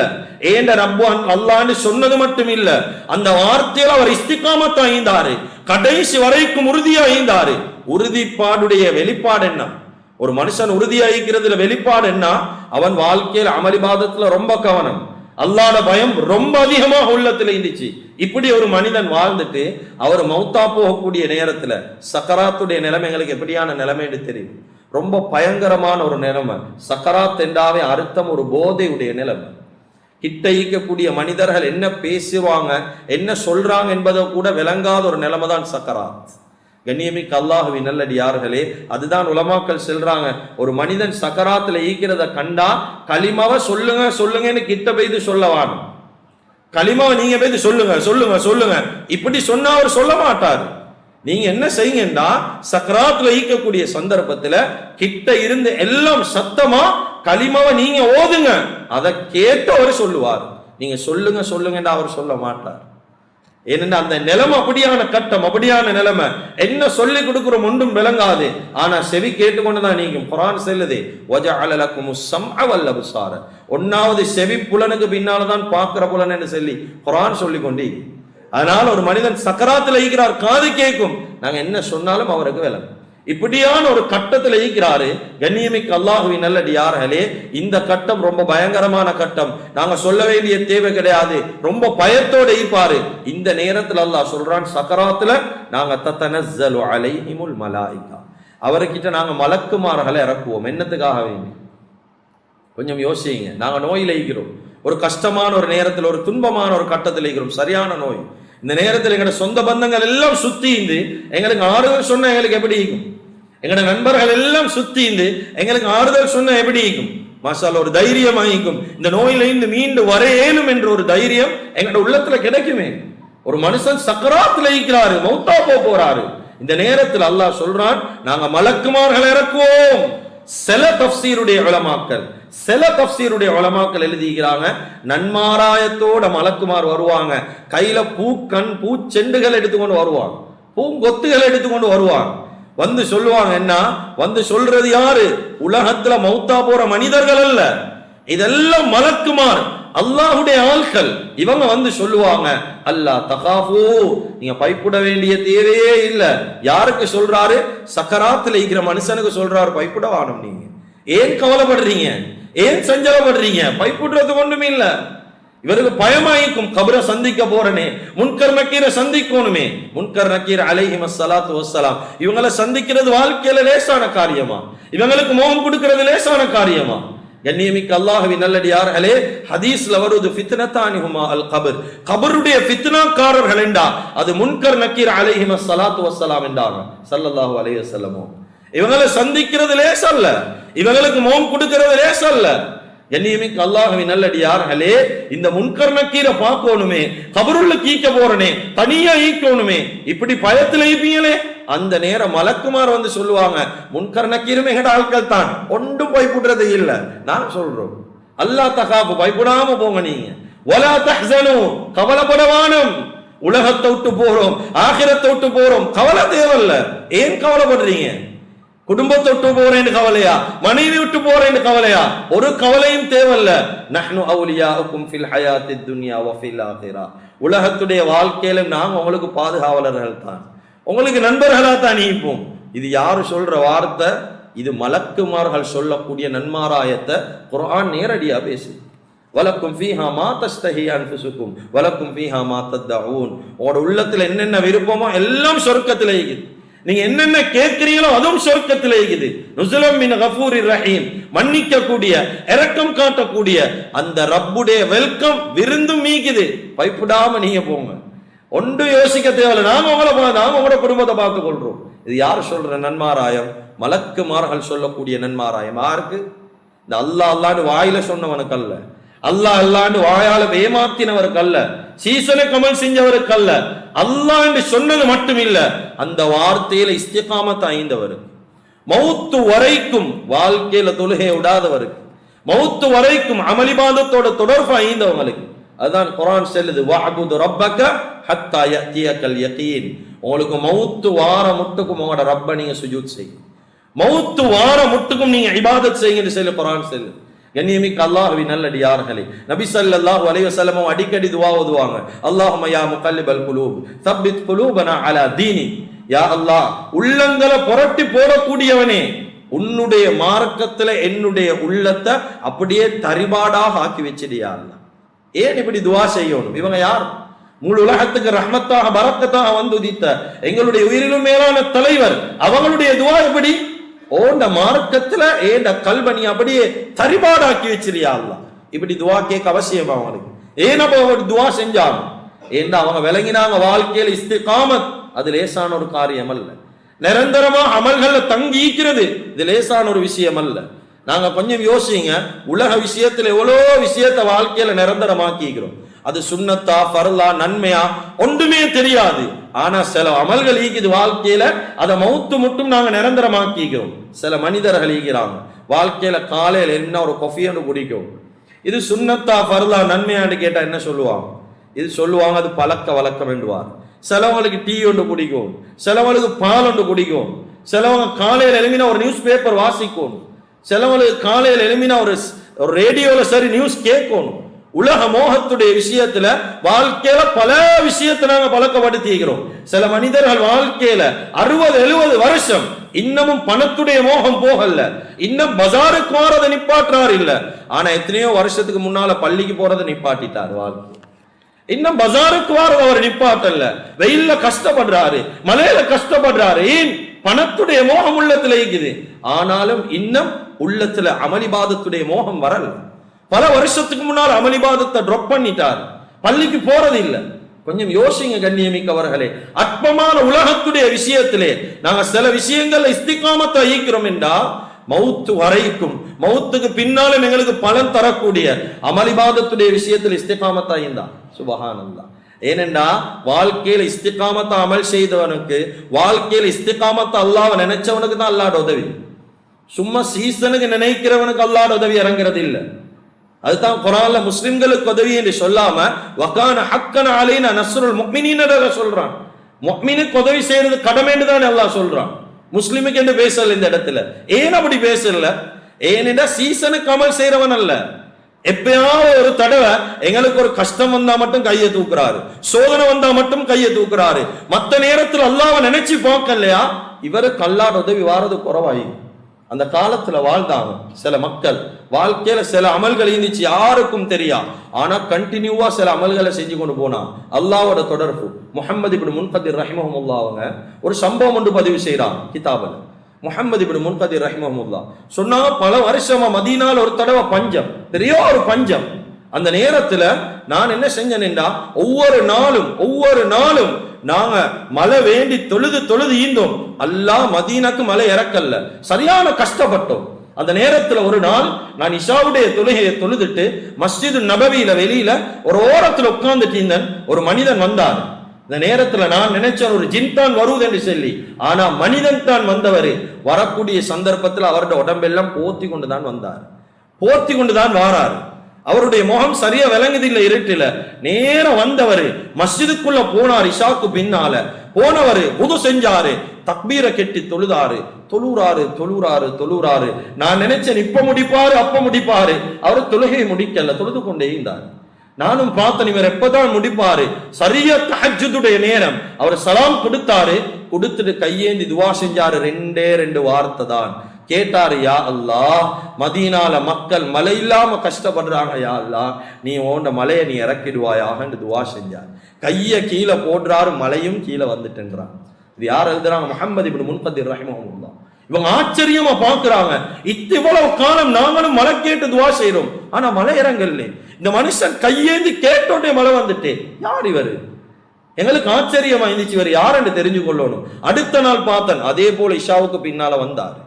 ஏண்ட ரப்பு அல்லாஹ் என்று சொன்னது மட்டும் இல்ல, அந்த வார்த்தையில அவர் இஸ்திகாமத்தா ஈந்தாரு, கடைசி வரைக்கும் உறுதியா ஈந்தாரு. உறுதிப்பாடுடைய வெளிப்பாடு என்ன? ஒரு மனுஷன் உறுதியாகிறதுல வெளிப்பாடு என்ன? அவன் வாழ்க்கையில் அமளிபாதத்துல ரொம்ப கவனம், அல்லாஹ்வுடைய பயம் ரொம்ப அதிகமாக உள்ளத்துல இருந்துச்சு. இப்படி ஒரு மனிதன் வாழ்ந்துட்டு அவர் மௌத்தா போகக்கூடிய நேரத்துல சக்கராத்துடைய நிலைமை எங்களுக்கு எப்படியான நிலைமைன்னு தெரியும். ரொம்ப பயங்கரமான ஒரு நிலைமை. சக்கராத் என்றாவே அர்த்தம் ஒரு போதையுடைய நிலைமை. கிட்ட ஈக்கக்கூடிய மனிதர்கள் என்ன பேசுவாங்க, என்ன சொல்றாங்க என்பதை கூட விளங்காத ஒரு நிலைமை தான் சக்கராத். கண்ணியமிக்க அல்லாஹுவின் நல்லடியார்களே, அதுதான் உலமாக்கள் சொல்றாங்க, ஒரு மனிதன் சக்கராத்துல ஈக்கிறத கண்டா களிமாவை சொல்லுங்க சொல்லுங்கன்னு கிட்ட போய்து சொல்லவான். களிமாவை நீங்க போய்து சொல்லுங்க சொல்லுங்க சொல்லுங்க இப்படி சொன்னா அவர் சொல்ல மாட்டார். நீங்க என்ன செய்யுங்கன்னா சக்கராத்துல ஈக்கக்கூடிய சந்தர்ப்பத்துல கிட்ட இருந்து எல்லாம் சத்தமா களிமாவை நீங்க ஓதுங்க, அதை கேட்டு அவர் சொல்லுவார். நீங்க சொல்லுங்க சொல்லுங்கன்னா அவர் சொல்ல மாட்டார். ஏனென்றா அந்த நிலைமை அப்படியான கட்டம், அப்படியான நிலைமை. என்ன சொல்லி கொடுக்கிறோம் ஒன்றும் விளங்காது, ஆனா செவி கேட்டுக்கொண்டுதான் நீக்கும். குர்ஆன் சொல்லுது வஜஅல லக்குமுஸ் ஸம்அ வல் அப்சார. ஒன்னாவது செவி புலனுக்கு பின்னால்தான் பார்க்கிற புலன் என்று சொல்லி குர்ஆன் சொல்லி கொண்டே. அதனால ஒரு மனிதன் சக்கராத்தில் ஈக்கிறார், காது கேட்கும், நாங்க என்ன சொன்னாலும் அவருக்கு விளங்கும். இப்படியான ஒரு கட்டத்தில் ஈக்கிறாரு. கண்ணியமிக்க அல்லாஹுவின் நல்லடியார்களே, இந்த கட்டம் ரொம்ப பயங்கரமான கட்டம். நாங்க சொல்ல வேண்டிய தேவை கிடையாது, ரொம்ப பயத்தோட ஈப்பாரு. இந்த நேரத்தில் அல்லாஹ் சொல்றான், சக்கராத்துல நாங்க தத்தனஸ்ஸலு அலைஹிமுல் மலாயிகா, அவர்கிட்ட நாங்க மலக்குமார்களை இறக்குவோம். என்னத்துக்காக வேண்டி? கொஞ்சம் யோசிங்க. நாங்க நோயில ஈக்கிறோம், ஒரு கஷ்டமான ஒரு நேரத்தில், ஒரு துன்பமான ஒரு கட்டத்தில் ஈக்கிறோம், சரியான நோய். இந்த நேரத்தில் எங்களோட சொந்த பந்தங்கள் எல்லாம் சுத்தி இருந்து எங்களுக்கு ஆறுதல் சொன்ன எங்களுக்கு எப்படி இருக்கும்? எங்களோட நண்பர்கள் எல்லாம் சுத்தி இருந்து எங்களுக்கு ஆறுதல் சொன்ன எப்படி இருக்கும்? மாஷாஅல்லாஹ், ஒரு தைரியம் ஆகிக்கும். இந்த நோயில இருந்து மீண்டு வரையேனும் என்ற ஒரு தைரியம் எங்களோட உள்ளத்துல கிடைக்குமே. ஒரு மனுஷன் சக்கராத்துல இருக்கிறாரு, மௌத்தா போறாரு. இந்த நேரத்தில் அல்லாஹ் சொல்றான், நாங்க மலக்குமார்களை இறக்குவோம். சில தஃப்சீருடைய உலமாக்கள் எழுதிக்கிறாங்க, நன்மாராயத்தோட மலக்குமார் வருவாங்க, கையில பூச்செண்டுகள் எடுத்துக்கொண்டு வருவாங்க, பூங்கொத்துகள் எடுத்துக்கொண்டு வருவாங்க. வந்து சொல்லுவாங்க, என்ன வந்து சொல்றது யாரு? உலகத்துல மௌத்தா போற மனிதர்கள் அல்ல, இதெல்லாம் மலக்குமார், அல்லாஹுடைய ஆட்கள். இவங்க வந்து சொல்லுவாங்க, அல்லாஹ் தகாஃபு, நீங்க பயப்பட வேண்டிய தேவையே இல்ல. யாருக்கு சொல்றாரு? சக்கராத்துல இருக்கிற மனுஷனுக்கு சொல்றாரு, பயப்பட வாணும். நீங்க ஏன் கவலைப்படுறீங்க, ஏன் சஞ்சலப்படுறீங்க? பயப்படுறது ஒண்ணுமே இல்ல. இவருக்கு பயமாயிக்கும், கபரை சந்திக்க போறனே, முன்கர் நக்கீரை சந்திக்கணுமே. முன்கர் நக்கீர் அலைஹிமஸ் ஸலாத்து வஸ்ஸலாம் இவங்களை சந்திக்கிறது வாழ்க்கையில லேசான காரியமா? இவங்களுக்கு மோகம் கொடுக்கிறது லேசான காரியமா? கண்ணியமிக்க அல்லாஹ்வின் நல்லடியார்களே, ஹதீஸ்ல வருது, ஃபித்னதானிஹுமா அல் கபர், கபருடைய ஃபித்னாக்காரர்கள் என்றா அது முன்கர் நக்கீர் அலைஹிமஸ் ஸலாத்து வஸ்ஸலாம் என்றாங்க ஸல்லல்லாஹு அலைஹி வஸல்லம். இவங்களை சந்திக்கிறது லேசல்ல, இவங்களுக்கு மோகம் கொடுக்கிறது லேசல்ல. கண்ணியமிக்க அல்லாஹ்வின் நல்லடியார்களே, இந்த முன்கர் நக்கீரை பார்க்கணுமே, கபருள்ள கீக்க போறனே, தனியா ஈக்கணுமே, இப்படி பயத்துல ஈப்பீங்களே, அந்த நேரம் மலக்குமார் வந்து சொல்லுவாங்க, முன்கர் நக்கீரும் எங்கட ஆட்கள் தான், ஒன்றும் பயப்படுறது இல்ல. நான் சொல்றோம், அல்லாஹ் தகாஃபு, பயப்படாம போங்க. நீங்க வலா தஹ்ஸனு, கவலைப்படவானும். உலகத்தை விட்டு போறோம், ஆகிரத்தை விட்டு போறோம், கவலை தேவையில்ல. ஏன் கவலைப்படுறீங்க? குடும்பத்தை விட்டு போறேன்னு கவலையா? மனைவி விட்டு போறேன்னு கவலையா? ஒரு கவலையும் தேவையில்ல. நஹ்னு அவுலியாஉக்கும் ஃபில் ஹயாத்தித் துன்யா வ ஃபில் ஆகிரா, உலகத்துடைய வாழ்க்கையில நாங்க உங்களுக்கு பாதுகாவலர்கள் தான், உங்களுக்கு நண்பர்களா தான் நீப்போம். இது யாரு சொல்ற வார்த்தை? இது மலக்குமார்கள் சொல்லக்கூடிய நன்மாராயத்தை குர்ஆன் நேரடியா பேசு. வலக்கும் ஃபீஹா மா தஸ்தஹி அன்ஃபுசுக்கும் வலக்கும் ஃபீஹா மா தத்தஊன். உங்களோட உள்ளத்துல என்னென்ன விருப்பமோ எல்லாம் சொர்க்கத்துல இருக்குது. நீங்க என்னென்ன கேட்கிறீங்களோ அதுவும் சொர்க்கத்திலே இருக்குது. நுஸுலம் மின் கஃபூரிர் ரஹீம், மன்னிக்க கூடிய, இரக்கம் காட்டக்கூடிய அந்த ரப்புடைய வெல்கம் விருந்தும் மீக்குது. பயப்படாம நீங்க போங்க, ஒன்று யோசிக்க தேவையில்லை. நாம உங்களோட குடும்பத்தை பார்த்துக் கொள்றோம். இது யார் சொல்ற நன்மாராயம்? மலக்குமார்கள் சொல்லக்கூடிய நன்மாராயம். யாருக்கு? இந்த அல்லாஹ் அல்லான்னு வாயில சொன்னவனுக்கு அல்ல, அல்லாஹ் அல்லான்னு வாயால ஏமாத்தினவருக்கு அல்ல, சீசனை கமல் செஞ்சவருக்கு அல்ல, அல்லாஹ் என்று சொன்னது மட்டும் இல்ல, அந்த வார்த்தையில இஸ்திகாமத் ஐந்தவருக்கு, மௌத்து வரைக்கும் வாழ்க்கையில தொழுகை விடாதவருக்கு, மௌத்து வரைக்கும் அமலிபாதத்தோட தொடர்பு ஐந்தவங்களுக்கு. அதுதான் குர்ஆன் சொல்லுது, வஅபுது ரப்பக ஹத்தா யஅதியகல் யகீன். உங்களுக்கு மௌத்து வார முட்டுக்கும் உங்களோட ரப்ப நீங்க சுஜூத் செய்யுங்க, மௌத்து வார முட்டுக்கும் நீங்க இபாதத் செய்யுங்கன்னு சொல்லி குர்ஆன் சொல்லுது. கண்ணியமிக்க அல்லாஹ்வின் நல்லடியார்களே, நபி ஸல்லல்லாஹு அலைஹி வஸல்லம் அடிக்கடி துஆ ஓதுவாங்க, அல்லாஹும்ம யா முகல்லிபல் குலூப் தப்பித் குலூபனா அலா தீனி. யா அல்லாஹ், உள்ளங்களை புரட்டி போடக்கூடியவனே, உன்னுடைய மார்க்கத்துல என்னுடைய உள்ளத்தை அப்படியே தரிபாடாக ஆக்கி வச்சிடியா அல்லாஹ். ஏன் இப்படி துஆ செய்யணும்? இவங்க யார்? முழு உலகத்துக்கு ரஹ்மத்தாக பரக்கத்தாக வந்து உதித்த எங்களுடைய உயிரிலும் மேலான தலைவர் அவங்களுடைய துவா எப்படி? ஓண்ட மார்க்கத்துல ஏண்ட கல்வனி அப்படியே தரிபாடாக்கி வச்சிருயா அல்லாஹ். இப்படி துவா கேட்க அவசியம் அவங்களுக்கு. ஏன் அப்ப துவா செஞ்சாங்க? ஏண்டா அவங்க விளங்கினாங்க வாழ்க்கையில் இஸ்திகாமத் அது லேசான ஒரு காரியம் அல்ல. நிரந்தரமா அமல்கள்ல தங்கிக்கிறது இது லேசான ஒரு விஷயம் அல்ல. நாங்க கொஞ்சம் யோசிங்க, உலக விஷயத்துல எவ்வளோ விஷயத்த வாழ்க்கையில நிரந்தரமாக்கிக்கிறோம். அது சுன்னத்தா ஃபர்லா நன்மையா ஒன்றுமே தெரியாது. ஆனா சில அமல்கள் ஈக்குது வாழ்க்கையில, அதை மௌத்து மட்டும் நாங்க நிரந்தரமாக்கிக்கிறோம். சில மனிதர்கள் ஈக்கிறாங்க வாழ்க்கையில காலையில என்ன ஒரு கொஃபியோன்னு குடிக்கும். இது சுன்னத்தா ஃபர்லா நன்மையான்னு கேட்டா என்ன சொல்லுவாங்க? இது சொல்லுவாங்க அது பழக்க வழக்கம் என்றுவார். சிலவங்களுக்கு டீ ஒன்று குடிக்கும், சிலவங்களுக்கு பால் ஒன்று குடிக்கும், சிலவங்க காலையில் எழுமினா ஒரு நியூஸ் பேப்பர் வாசிக்கும், சிலவங்களுக்கு காலையில் எழுமினா ஒரு ரேடியோல சரி நியூஸ் கேட்கணும். உலக மோகத்துடைய விஷயத்துல வாழ்க்கையில பல விஷயத்தை நாங்க பழக்கப்படுத்திக்கிறோம். சில மனிதர்கள் வாழ்க்கையில 60-70 வருஷம் இன்னமும் பணத்துடைய மோகம் போகல, இன்னும் பஜாருக்கு போறதை நிப்பாட்டுறாரு இல்ல. ஆனா எத்தனையோ வருஷத்துக்கு முன்னால பள்ளிக்கு போறதை நிப்பாட்டிட்டார். வாழ்க்கை இன்னும் பஜாருக்கு வாரது அவர் நிப்பாட்டல்ல. வெயில்ல கஷ்டப்படுறாரு, மலையில கஷ்டப்படுறாரு. ஏன்? பணத்துடைய மோகம் உள்ளத்துல இருக்குது. ஆனாலும் இன்னும் உள்ளத்துல அமளிபாதத்துடைய மோகம் வரல. பல வருஷத்துக்கு முன்னால் அமளிபாதத்தை ட்ராப் பண்ணிட்டார், பள்ளிக்கு போறது இல்லை. கொஞ்சம் யோசிங்க கண்ணியமிக்கவர்களே, அற்பமான உலகத்துடைய விஷயத்திலே நாங்க சில விஷயங்கள்ல இஸ்திகாமத்தை ஈக்கிறோம் என்றா மௌத்து வரைக்கும், மௌத்துக்கு பின்னாலும் எங்களுக்கு பலன் தரக்கூடிய அமளிபாதத்துடைய விஷயத்தில் இஸ்திகாமத்தா இருந்தா சுபஹானல்லாஹ். ஏனென்றா வாழ்க்கையில இஸ்திகாமத்தை அமல் செய்தவனுக்கு, வாழ்க்கையில இஸ்திகாமத்தை அல்லாஹ் நினைச்சவனுக்கு தான் அல்லாஹ்ட உதவி. சும்மா சீசனுக்கு நினைக்கிறவனுக்கு அல்லாஹ்ட உதவி இறங்குறது இல்லை. அதுதான் குர்ஆன்ல முஸ்லிம்களுக்கு உதவி என்று சொல்லாம வகான ஹக்கன அலைனா நஸ்ருல் முஃமினீன் சொல்றான். முஃமினுக்கு உதவி செய்யறது கடமைன்னு தான் அல்லாஹ் சொல்றான். முஸ்லிமுக்கு என்று பேசல இந்த இடத்துல. ஏன் அப்படி பேசல? ஏனென்றா சீசனுக்கு அமல் செய்யறவன் அல்ல. எப்பயாவது ஒரு தடவை எங்களுக்கு ஒரு கஷ்டம் வந்தா மட்டும் கையை தூக்குறாரு, சோதனை வந்தா மட்டும் கையை தூக்குறாரு. மத்த நேரத்தில் அல்லாஹ்வை நினைச்சு பார்க்கலையா, இவருக்கு அல்லாஹ்வுடைய உதவி வாரது குறைவாயி. அந்த காலத்துல வாழ்ந்தாங்க சில மக்கள், வாழ்க்கையில சில அமல்கள் இருந்துச்சு யாருக்கும் தெரியா, ஆனா கண்டினியூவா சில அமல்களை செஞ்சு கொண்டு போனா. அல்லாஹ்வோட தொடர்பு. முஹம்மது இப்னு முன்கதிர் ரஹிமஹுல்லாஹ் அவங்க ஒரு சம்பவம் ஒன்று பதிவு செய்யறாங்க கிதாபுல. முஹம்மது இப்னு முன்கதிர் ரஹிமஹுல்லாஹ் சொன்னா, பல வருஷமா மதீனால ஒரு தடவை பஞ்சம், பெரிய ஒரு பஞ்சம். அந்த நேரத்துல நான் என்ன செஞ்சேன்னா, ஒவ்வொரு நாளும் நாங்க மழை வேண்டி தொழுது ஈந்தோம். அல்லாஹ் மதீனாக்கு மழை இறக்கல்ல, சரியான கஷ்டப்பட்டோம். அந்த நேரத்துல ஒரு நாள் நான் இஷாவுடைய தொழுகையை தொழுதுட்டு மஸ்ஜிது நபவியில வெளியில ஒரு ஓரத்துல உட்கார்ந்துட்டு இருந்தேன். ஒரு மனிதன் வந்தார். இந்த நேரத்துல நான் நினைச்சேன் ஒரு ஜின் தான் வருவது என்று சொல்லி, ஆனா மனிதன் தான் வந்தவர். வரக்கூடிய சந்தர்ப்பத்தில் அவருடைய உடம்பெல்லாம் போத்தி கொண்டுதான் வந்தார், போத்தி கொண்டுதான் வாரார். அவருடைய முகம் சரியா விளங்குதில்லை இருட்டில. நேரம் வந்தவர் மஸ்ஜிதுக்குள்ள போனார். இஷாக்கு பின்னால போனவர் புது செஞ்சாரு, தக்பீரை கெட்டி தொழுதாரு. தொழுறாரு. நான் நினைச்சேன் இப்ப முடிப்பாரு அப்ப முடிப்பாரு. அவர் தொழுகையை முடிக்கல, தொழுது கொண்டே இருந்தார். நானும் பார்த்தேன் இவர் எப்பதான் முடிப்பாரு. சரியா தஹஜ்ஜுடைய நேரம். அவர் சலாம் கொடுத்துட்டு கையேந்தி துவா செஞ்சாரு. 2 வார்த்தை தான் கேட்டாரு, யா அல்லாஹ் மதீனால மக்கள் மழை இல்லாம கஷ்டப்படுறாங்க, யா அல்லாஹ் நீ ஓண்ட மலையை நீ இறக்கிடுவாயாக என்று துவா செஞ்சார். கைய கீழே போடுறாரு, மலையும் கீழே வந்துட்டுன்றாங்க. இது யார் எழுதுறாங்க? முஹம்மது இப்னு முன்கதிர் ரஹிமஹுல்லாஹ். இவங்க ஆச்சரியமா பாக்குறாங்க, இவ்வளவு காலம் நாங்களும் மழை கேட்டு துவா செய்யறோம், ஆனா மழை இறங்கல்ல. இந்த மனுஷன் கையேந்தி கேட்டோடனே மழை வந்துட்டு, யார் இவரு? எங்களுக்கு ஆச்சரியமா இருந்துச்சு, இவர் யார் என்று தெரிஞ்சு கொள்ளணும். அடுத்த நாள் பார்த்தன் அதே போல இஷாவுக்கு பின்னால வந்தாரு.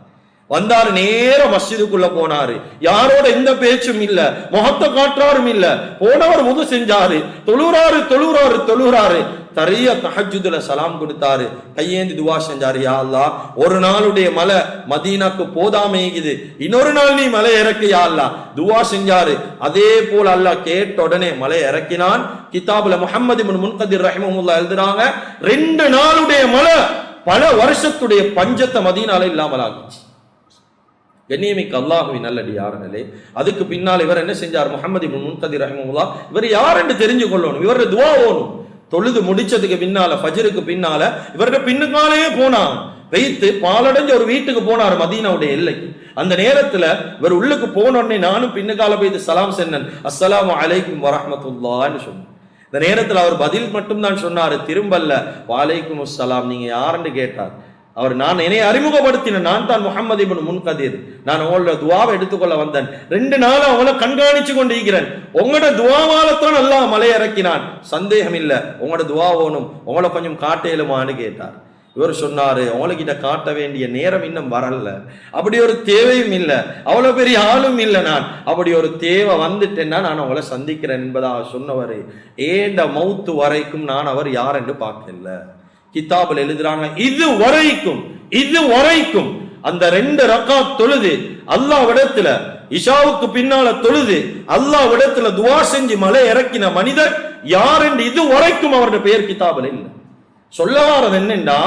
நேர மஸ்ஜிதுக்குள்ள போனாரு. யாரோட எந்த பேச்சும் இல்ல, முகத்தை காட்டுறாரும் இல்ல. போனவர் முது செஞ்சாரு, தொழுறாரு. தரிய தஹஜ்ஜுதுல சலாம் கொடுத்தாரு, கையேந்தி துவா செஞ்சாரு, யா அல்லாஹ் ஒரு நாளுடைய மலை மதீனாக்கு போதாமேகுது, இன்னொரு நாள் நீ மலை இறக்கு யா அல்லாஹ் துவா செஞ்சாரு. அதே போல அல்லாஹ் கேட்ட உடனே மலை இறக்கினான். கிதாபுல முஹம்மது இப்னு முன்கதிர் ரஹிமஹுல்லாஹ் எழுதுறாங்க, 2 நாளுடைய மலை பல வருஷத்துடைய பஞ்சத்தை மதீனால இல்லாமல் ஆகிச்சு. கண்ணியமிக்க அல்லாஹ்வின் நல்லடியார்களே, அதுக்கு பின்னால் இவர் என்ன செஞ்சார்? முஹம்மது இப்னு முன்கதிர் ரஹிமஹுல்லாஹ் இவர் யார் என்று தெரிஞ்சு கொள்ளணும், இவருடைய துவா ஓணும். தொழுது முடிச்சதுக்கு பின்னால ஃபஜ்ருக்கு பின்னால இவருடைய பின்னுக்காலே போனான். வைத்து பாலடைஞ்ச ஒரு வீட்டுக்கு போனார் மதீனாவுடைய எல்லைக்கு. அந்த நேரத்துல இவர் உள்ளுக்கு போன உடனே நானும் பின்னுக்கால போய் சலாம் சென்னன், அஸ்ஸலாமு அலைக்கும் வரஹ்மத்துல்லாஹ்னு சொன்னேன். இந்த நேரத்தில் அவர் பதில் மட்டும்தான் சொன்னாரு, திரும்பல்ல. வாலைக்கும் அஸ்ஸலாம், நீங்க யாருன்னு கேட்டார். அவர், நான் என்னை அறிமுகப்படுத்தின, நான் தான் முஹம்மது இப்னு முன்கதிர், நான் உங்களோட துவாவை எடுத்துக்கொள்ள வந்தேன். 2 நாள் அவங்கள கண்காணிச்சு கொண்டிருக்கிறேன். உங்களோட துவாவாலத்தான் அல்லாஹ் மலை இறக்கினான், சந்தேகம் இல்லை. உங்களோட துவா வேணும், உங்களை கொஞ்சம் காட்டேலுமான்னு கேட்டார். இவர் சொன்னாரு, உங்ககிட்ட காட்ட வேண்டிய நேரம் இன்னும் வரல, அப்படி ஒரு தேவையும் இல்லை, அவ்வளவு பெரிய ஆளும் இல்லை, நான் அப்படி ஒரு தேவை வந்துட்டேன்னா நான் அவங்கள சந்திக்கிறேன் என்பதாக சொன்னவர், ஏண்ட மௌத்து வரைக்கும் நான் அவர் யார் என்று பார்க்கல. கிதாபில் எழுதுறாங்க, இது வரைக்கும் அந்த 2 ரக்காத் தொழுது அல்லாஹ்விடத்துல இஷாவுக்கு பின்னால தொழுது அல்லாஹ்விடத்துல துவா செஞ்சு மலை இறக்கின மனிதர் யார் என்று இது வரைக்கும் அவருடைய பெயர் கிதாபில் இல்லை. சொல்ல வாரது என்னன்னா,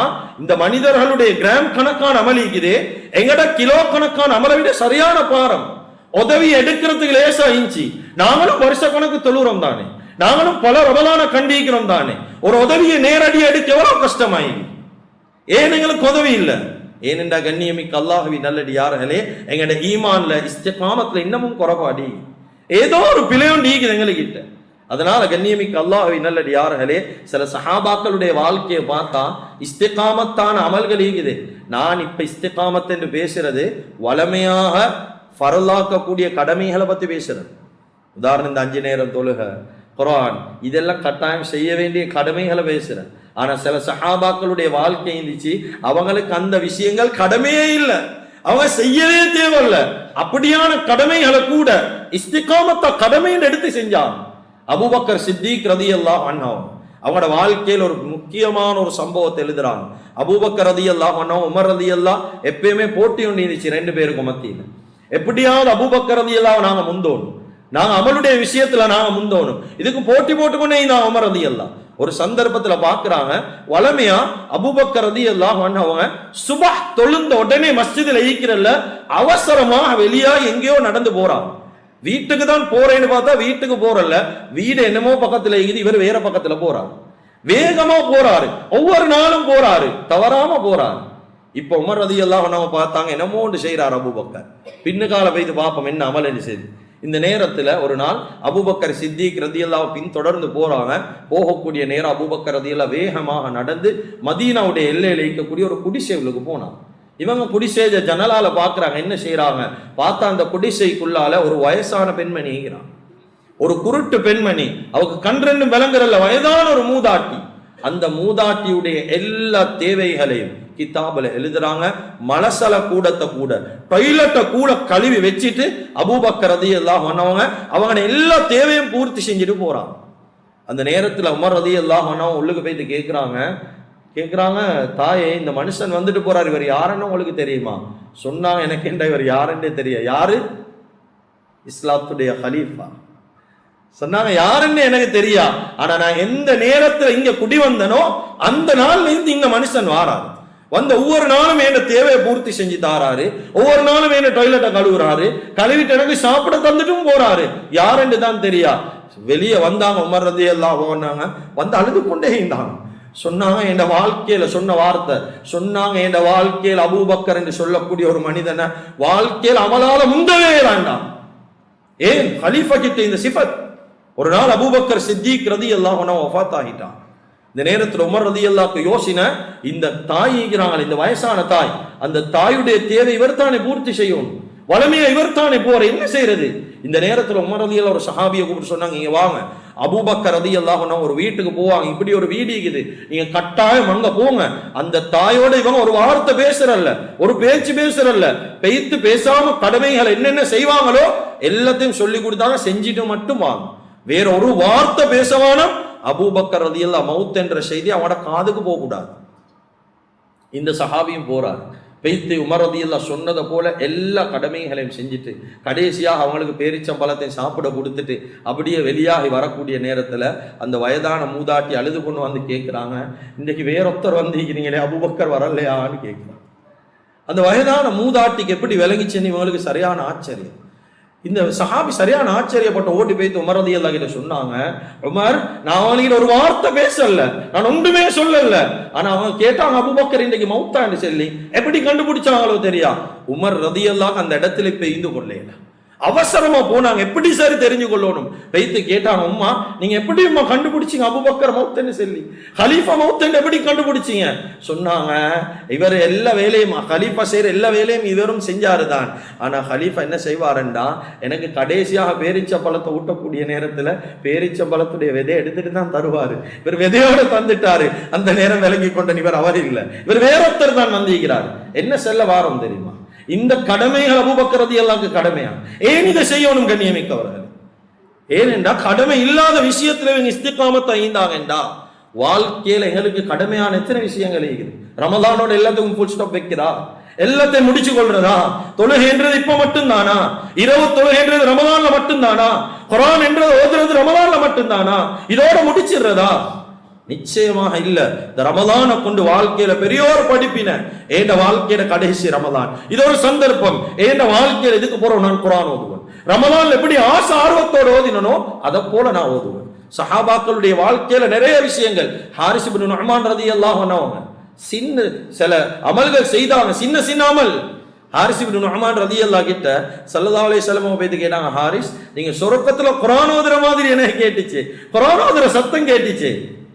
இந்த மனிதர்களுடைய கிராம் கணக்கான அமல் இருக்குது, எங்கட கிலோ கணக்கான அமலை விட சரியான பாரம். உதவி எடுக்கிறதுக்கு லேசா இஞ்சி, நாங்களும் வருஷ கணக்கு தொழுறோம் தானே, நாங்களும் பல ரமலான கண்டிக்கிறோம் தானே. ஒரு உதவியை நேரடியாக எடுக்க எவ்வளவு கஷ்டமாயிருக்கு. ஏன் எங்களுக்கு உதவி இல்லை? ஏனென்றா கண்ணியமிக்க அல்லாஹ்வின் நல்லடியார்களே, எங்கட ஈமான்ல இஸ்திகாமத்துல இன்னமும் குறைபாடி, ஏதோ ஒரு பிழையும் நீக்குது எங்ககிட்ட. அதனால கண்ணியமிக்க அல்லாஹ்வின் நல்லடியார்களே, சில சஹாபாக்களுடைய வாழ்க்கையை பார்த்தா இஸ்திகாமத்தான அமல்கள் இருக்குது. நான் இப்ப இஸ்திகாமத் என்று பேசுறது வளமையாக ஃபரலாக்கக்கூடிய கடமைகளை பத்தி பேசுறேன். உதாரணம், இந்த 5 நேரம் தொழுக, குர்ஆன், இதெல்லாம் கட்டாயம் செய்ய வேண்டிய கடமைகளை பேசுறேன். ஆனா சில சஹாபாக்களுடைய வாழ்க்கை இருந்துச்சு, அவங்களுக்கு அந்த விஷயங்கள் கடமையே இல்லை, அவங்க செய்யவே தேவையில்ல. அப்படியான கடமைகளை கூட இஸ்திகாமத்த கடமைன்னு எடுத்து செஞ்சாங்க. அபூபக்கர் சித்திக் ரலியல்லாஹு அன்ஹு அவங்களோட வாழ்க்கையில் ஒரு முக்கியமான ஒரு சம்பவத்தை எழுதுறாங்க. அபூபக்கர் ரலியல்லாஹு அன்ஹு உமர் ரலியல்லாஹு எப்பயுமே போட்டி ஒன்று இருந்துச்சு 2 பேருக்கும் மத்தியில். எப்படியாவது அபூபக்கர் ரலியல்லாஹு நாங்க முந்தோணும், நாங்க அமலுடைய விஷயத்துல நாங்க முந்தோணும், இதுக்கு போட்டி போட்டுக்கொண்டே நான் உமர் ரலியல்லாஹு. ஒரு சந்தர்ப்பத்துல பாக்குறாங்க, வளமையா அபூபக்கர் ரலியல்லாஹு அன்ஹு அவங்க சுபஹ் தொழுந்த உடனே மஸ்ஜிதுல ஈக்கிறல்ல அவசரமாக வெளியா எங்கேயோ நடந்து போறாங்க. வீட்டுக்கு தான் போறேன்னு பார்த்தா வீட்டுக்கு போறல்ல, வீடு என்னமோ பக்கத்துல இருக்குது, இவர் வேற பக்கத்துல போறாரு. வேகமா போறாரு, ஒவ்வொரு நாளும் போறாரு, தவறாம போறாரு. இப்ப உமர் ரலியல்லாஹு அன்ஹு பார்த்தாங்க, என்னமோ ஒன்று செய்யறாரு அபூபக்கர், பின்னுக்கால போய்த்து பார்ப்போம் என்ன அமல் என்று செய்து. இந்த நேரத்துல ஒரு நாள் அபூபக்கர் சித்திக் ரலியல்லாஹு பின் தொடர்ந்து போறாங்க. போகக்கூடிய நேரம் அபூபக்கர் ரலியல்லாஹு வேகமாக நடந்து மதீனாவுடைய எல்லையில இருக்கக்கூடிய ஒரு குடிசைகளுக்கு போனாங்க. இவங்க குடிசைய ஜன்னலால பாக்குறாங்க, என்ன செய்யறாங்க பார்த்தா அந்த குடிசைக்குள்ளால ஒரு வயசான பெண்மணி இருக்கிறாங்க, ஒரு குருட்டு பெண்மணி, அவருக்கு கண்ரெண்டு விளங்குறல்ல, வயதான ஒரு மூதாட்டி. அந்த மூதாட்டியுடைய எல்லா தேவைகளையும் கிதாபுல எழுதுறாங்க. மலசல கூடத்தை கூட, டாய்லெட்டை கூட கழுவி வச்சுட்டு அபூபக்கர் ரலியல்லாஹு அன்ஹு அவங்க எல்லா தேவையும் பூர்த்தி செஞ்சுட்டு போறாங்க. அந்த நேரத்துல உமர் ரலியல்லாஹு அன்ஹு உள்ளுக்கு போயிட்டு கேட்குறாங்க, தாயே இந்த மனுஷன் வந்துட்டு போறாரு, இவர் யாருன்னு உங்களுக்கு தெரியுமா? சொன்னாங்க, எனக்கு என்ன இவர் யாருன்னே தெரியும். யாரு? இஸ்லாத்துடைய ஹலீஃபா. சொன்னாங்க, யாருன்னு எனக்கு தெரியா, ஆனா நான் எந்த நேரத்துல இங்க குடி வந்தனோ அந்த நாள்ல இருந்து இந்த மனுஷன் வாராரு, வந்த ஒவ்வொரு நாளும் என்ன தேவையை பூர்த்தி செஞ்சு தாராரு, ஒவ்வொரு நாளும் என்ன டாய்லெட்டை கழுவுறாரு, கழுவிட்டு எனக்கு சாப்பிட தந்துட்டும் போறாரு, யாருன்னு தான் தெரியா. வெளியே வந்தாங்க உமர் ரலியல்லாஹு அன்ஹு, வந்து அழுது கொண்டே இருந்தாங்க. சொன்னாங்க, என் வாழ்க்கையில சொன்ன வார்த்தை சொன்னாங்க, என் வாழ்க்கையில் அபூபக்கர் என்று சொல்லக்கூடிய ஒரு மனிதனை வாழ்க்கையில் அமலால முந்தவே வேண்டாம். ஏன்? ஹலீஃபா கிட்ட இந்த சிஃபத். ஒரு நாள் அபூபக்கர் சித்திக் ரலியல்லாஹு அன்ஹு வஃபாத் ஆகிட்டான். இந்த நேரத்தில் உமர் ரலியல்லாஹு யோசின, இந்த தாய் இருக்கிறாங்க, இந்த வயசான தாய், அந்த தாயுடைய தேவை இவர் தானே பூர்த்தி செய்யும், வளமையா இவர் தானே போற, என்ன செய்யறது? இந்த நேரத்தில் உமர் ரலியல்லாஹு ஒரு சஹாபியை கூப்பிட்டு சொன்னாங்க, இங்க வாங்க. அபூபக்கர் ரலியல்லாஹு அன்ஹு ஒரு வீட்டுக்கு போவாங்க, இப்படி ஒரு வீடு இருக்குது, நீங்க கட்டாயம் அங்க போங்க. அந்த தாயோட இவங்க ஒரு வார்த்தை பேசுறல்ல, ஒரு பேச்சு பேசுறல்ல, பெய்த்து பேசாம கடமைகளை என்னென்ன செய்வாங்களோ எல்லாத்தையும் சொல்லி கொடுத்தாங்க, செஞ்சுட்டு மட்டும் வாங்க, வேற ஒரு வார்த்தை பேசவான. அபூபக்கர் ரலியல்லாஹு மவுத் என்ற செய்தி அவனோட காதுக்கு போக கூடாது. இந்த சஹாபியும் போறார், பெய்த்து உமர் ரலியல்லாஹு சொன்னதை போல எல்லா கடமைகளையும் செஞ்சுட்டு கடைசியாக அவங்களுக்கு பேரிச்சம்பழத்தையும் சாப்பிட கொடுத்துட்டு அப்படியே வெளியாகி வரக்கூடிய நேரத்துல அந்த வயதான மூதாட்டி அழுது கொண்டு வந்து கேட்கிறாங்க, இன்னைக்கு வேறொத்தர் வந்திருக்கிறீங்களே, அபூபக்கர் வரலையான்னு கேட்கிறாங்க. அந்த வயதான மூதாட்டிக்கு எப்படி விளங்கிச்சுன்னு இவங்களுக்கு சரியான ஆச்சரியம். இந்த சஹாபி சரியான ஆச்சரியப்பட்ட ஓடி போய்த்து உமர் ரலியல்லாஹு கிட்ட சொன்னாங்க, உமர், நான் அவங்ககிட்ட ஒரு வார்த்தை பேசல, நான் ஒன்றுமே சொல்லல, ஆனா அவங்க கேட்டாங்க அபூபக்கர் இன்றைக்கு மௌத்தான்னு சொல்லி எப்படி கண்டுபிடிச்சாங்களோ தெரியா. உமர் ரலியல்லாஹு அந்த இடத்துல இப்ப இருந்து கொள்ளல, அவசரமா போனாங்க. எப்படி சரி தெரிஞ்சு கொள்ளணும்? வைத்து கேட்டாங்க, உம்மா நீங்க எப்படி உம்மா கண்டுபிடிச்சீங்க அபூபக்கர் மௌத்தன்னு சொல்லி, ஹலீஃபா மௌத்தன்னு எப்படி கண்டுபிடிச்சீங்க? சொன்னாங்க, இவர் எல்லா வேலையும் ஹலீஃபா செய்யற எல்லா வேலையும் இவரும் செஞ்சாரு தான். ஆனா ஹலீஃபா என்ன செய்வாருண்டா, எனக்கு கடைசியாக பேரிச்ச பழத்தை ஊட்டக்கூடிய நேரத்துல பேரிச்ச பழத்துடைய விதையை எடுத்துட்டு தான் தருவாரு. இவர் விதையோட தந்துட்டாரு. அந்த நேரம் விளங்கி கொண்ட இவர் அவர் இல்லை, இவர் வேறொருத்தர் தான் வந்திருக்கிறார். என்ன செல்ல வாரம் தெரியுமா? இந்த கடமைகள் அபூபக்கர் ரலியல்லாஹு கடமையா? ஏன் இதை செய்யணும் கண்ணியமிக்கவர்கள்? ஏனென்றா கடமை இல்லாத விஷயத்துல இவங்க இஸ்திகாமத் ஐந்தாங்கண்டா வாழ்க்கையில எங்களுக்கு கடமையான எத்தனை விஷயங்கள் இருக்குது. ரமலானோட எல்லாத்துக்கும் ஃபுல் ஸ்டாப் வைக்கிறா, எல்லாத்தையும் முடிச்சு கொள்றதா? தொழுகைன்றது இப்ப மட்டும்தானா? இரவு தொழுகைன்றது ரமலான்ல மட்டும்தானா? குர்ஆன் என்றது ஓதுறது ரமலான்ல மட்டும்தானா? இதோட முடிச்சிடுறதா? நிச்சயமாக இல்ல. இந்த ரமலானை கொண்டு வாழ்க்கையில பெரிய ஒரு படிப்பின, ஏண்ட வாழ்க்கையில கடைசி ரமலான், இது ஒரு சந்தர்ப்பம். ஏண்ட வாழ்க்கையில இதுக்கு போறோம், நான் குர்ஆன் ஓதுவேன். ரமலான் எப்படி ஆசை ஆர்வத்தோடு ஓதினோ அதை போல நான் ஓதுவேன். சஹாபாக்களுடைய வாழ்க்கையில நிறைய விஷயங்கள். ஹாரிஸ் இப்னு நுஅமான் ரலியல்லாஹு அன்ஹு சின்ன சில அமல்கள் செய்தாங்க, சின்ன சின்ன அமல். ஹாரிஸ் இப்னு நுஅமான் ரலியல்லாஹு கிட்ட ஸல்லல்லாஹு அலைஹி வஸல்லம் போய் கேட்டாங்க, ஹாரிஸ் நீங்க சொர்க்கத்துல குர்ஆன் ஓதுற மாதிரி எனக்கு கேட்டுச்சு, குர்ஆன் ஓதுற சத்தம் கேட்டுச்சு.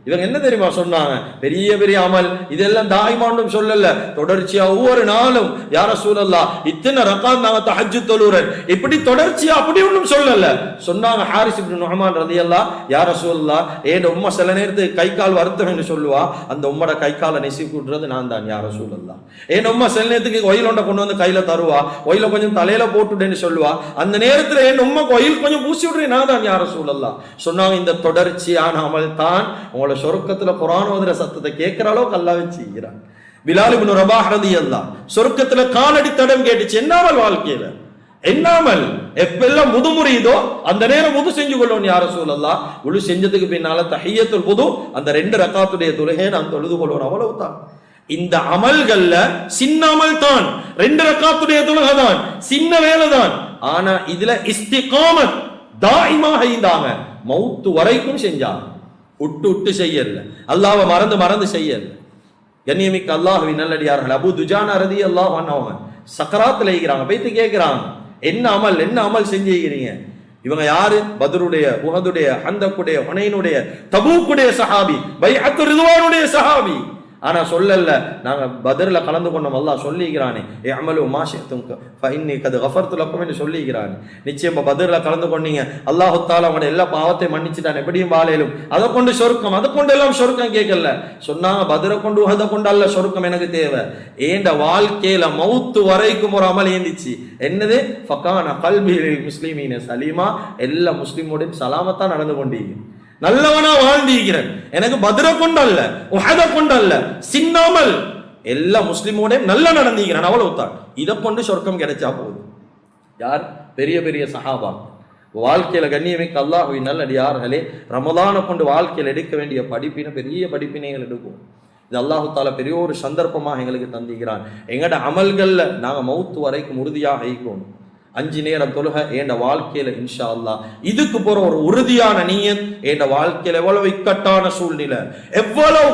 இவங்க என்ன தெரியுமா சொன்னாங்க? பெரிய பெரிய அமல் இதெல்லாம் தாய்மாண்டும் சொல்லல, தொடர்ச்சியா ஒவ்வொரு நாளும் யா ரசூலல்லாஹ் இத்தனை ரகாத் நாங்க தஹஜ்ஜுத் தொழுறோம், இப்படி தொடர்ச்சியா அப்படி ஒன்றும் சொல்லல. சொன்னாங்க ஹாரிஸ் இப்னு நுஅமான் ரலியல்லாஹ், யா ரசூலல்லாஹ் ஏன் உம்மா சில நேரத்துக்கு கை கால் வருத்தம் என்று சொல்லுவா, அந்த உம்மோட கை காலை நெசி கூட்டுறது நான் தான் யா ரசூலல்லாஹ். ஏன் உம்மா சில நேரத்துக்கு ஒயில் ஒன்றை கொண்டு வந்து கையில தருவா, ஒயில கொஞ்சம் தலையில போட்டுட்டேன்னு சொல்லுவா, அந்த நேரத்துல என் உம்மாக்கு ஒயில் கொஞ்சம் பூசி விடுறேன் நான் தான் யா ரசூலல்லாஹ். சொன்னாங்க இந்த தொடர்ச்சியான அமல் தான் உங்களோட சொர்க்கத்துல குர்ஆன் ஓதுற சத்தத்தை கேட்கிற அளவுக்கு அல்லாஹ் வச்சிருக்கிறான். பிலால் இப்னு ரபாஹ் ரலியல்லாஹு சொர்க்கத்துல காலடி தடம் கேட்டுச்சு. என்னாமல் வாழ்க்கையில என்னாமல் எப்பெல்லாம் முது முறியுதோ அந்த நேரம் முது செஞ்சு கொள்ளணும் யா ரசூலல்லாஹ். முழு செஞ்சதுக்கு பின்னால தஹிய்யத்துல் வுது அந்த 2 ரகாத்துடைய தொழுகையை நான் தொழுது கொள்ளணும், அவ்வளவுதான். இந்த அமல்கள்ல சின்ன அமல் தான், 2 ரகாத்துடைய தொழுகை தான், சின்ன வேலை தான். ஆனா இதுல இஸ்திகாமத் தாயிமாக இருந்தாங்க, மௌத்து வரைக்கும் செஞ்சாங்க, விட்டு செய்யல, அல்லாஹ்வை மறந்து மறந்து செய்யல. கண்ணியமிக்க அல்லாஹ்வின் நல்லடியார்கள், அபூ துஜானா ரலியல்லாஹு அன்ஹு சக்கராத்துல இருக்கிறாங்க. போய்த்து கேட்கிறாங்க, என்ன அமல் செஞ்சிருக்கிறீங்க? இவங்க யாரு? பத்ருடைய, உஹதுடைய, ஹந்தக்குடைய, ஹுனைனுடைய, தபூக்குடைய சஹாபி, பைஅத்து ரிதுவானுடைய சஹாபி. ஆனா சொல்லல, நாங்க பத்ர்ல கலந்து கொண்டோம், அல்லாஹ் சொல்லிக்கிறானே இஅமலு மா ஷி'தும் ஃபஇன்னி கத் கஃபர்து லக்கும் என்று சொல்லிக்கிறானே. நிச்சயமா பத்ர்ல கலந்து கொண்டீங்க, அல்லாஹ் தஆலா உங்களுடைய எல்லா பாவத்தையும் மன்னிச்சிட்டான், எப்படியும் வாழலும், அதை கொண்டு சொர்க்கம், அதை கொண்டு எல்லாம் சொர்க்கம் கேட்கல. சொன்னாங்க பத்ரை கொண்டு உஹதை கொண்டு அல்ல சொர்க்கம் எனக்கு தேவை, ஏண்ட வாழ்க்கையில மௌத்து வரைக்கும் ஒரு அமல் ஏந்திச்சு. என்னது? ஃபகான கல்பி லில் முஸ்லிமீன சலீமா, எல்லா முஸ்லிமோடையும் சலாமத்தா நடந்து கொண்டீங்க, நல்லவனா வாழ்ந்திருக்கிறேன். எனக்கு பத்ரை கொண்டு அல்ல, உஹதை கொண்டு அல்ல, சின்னாமல் எல்லா முஸ்லிமோட நல்லா நடந்திருக்கிறான், அவ்வளவுதான். இதை கொண்டு சொர்க்கம் கிடைச்சா போதும். யார்? பெரிய பெரிய சஹாபா. வாழ்க்கையில கண்ணியமிக்க அல்லாஹ்வின் நல்லடியார்களே, ரமலானை கொண்டு வாழ்க்கையில் எடுக்க வேண்டிய படிப்பினை, பெரிய படிப்பினைகள் எடுக்கும். இது அல்லாஹு தாலா பெரிய ஒரு சந்தர்ப்பமாக எங்களுக்கு தந்திக்கிறான். எங்கட அமல்கள்ல நாங்க மௌத்து வரைக்கும் உறுதியாக ஈக்கணும். 5 நேரம் தொழுகை ஏண்ட வாழ்க்கையில இன்ஷா அல்லாஹ் இதுக்கு போற ஒரு உறுதியான நியத். ஏண்ட வாழ்க்கையில எவ்வளவு இக்கட்டான சூழ்நிலை, எவ்வளவு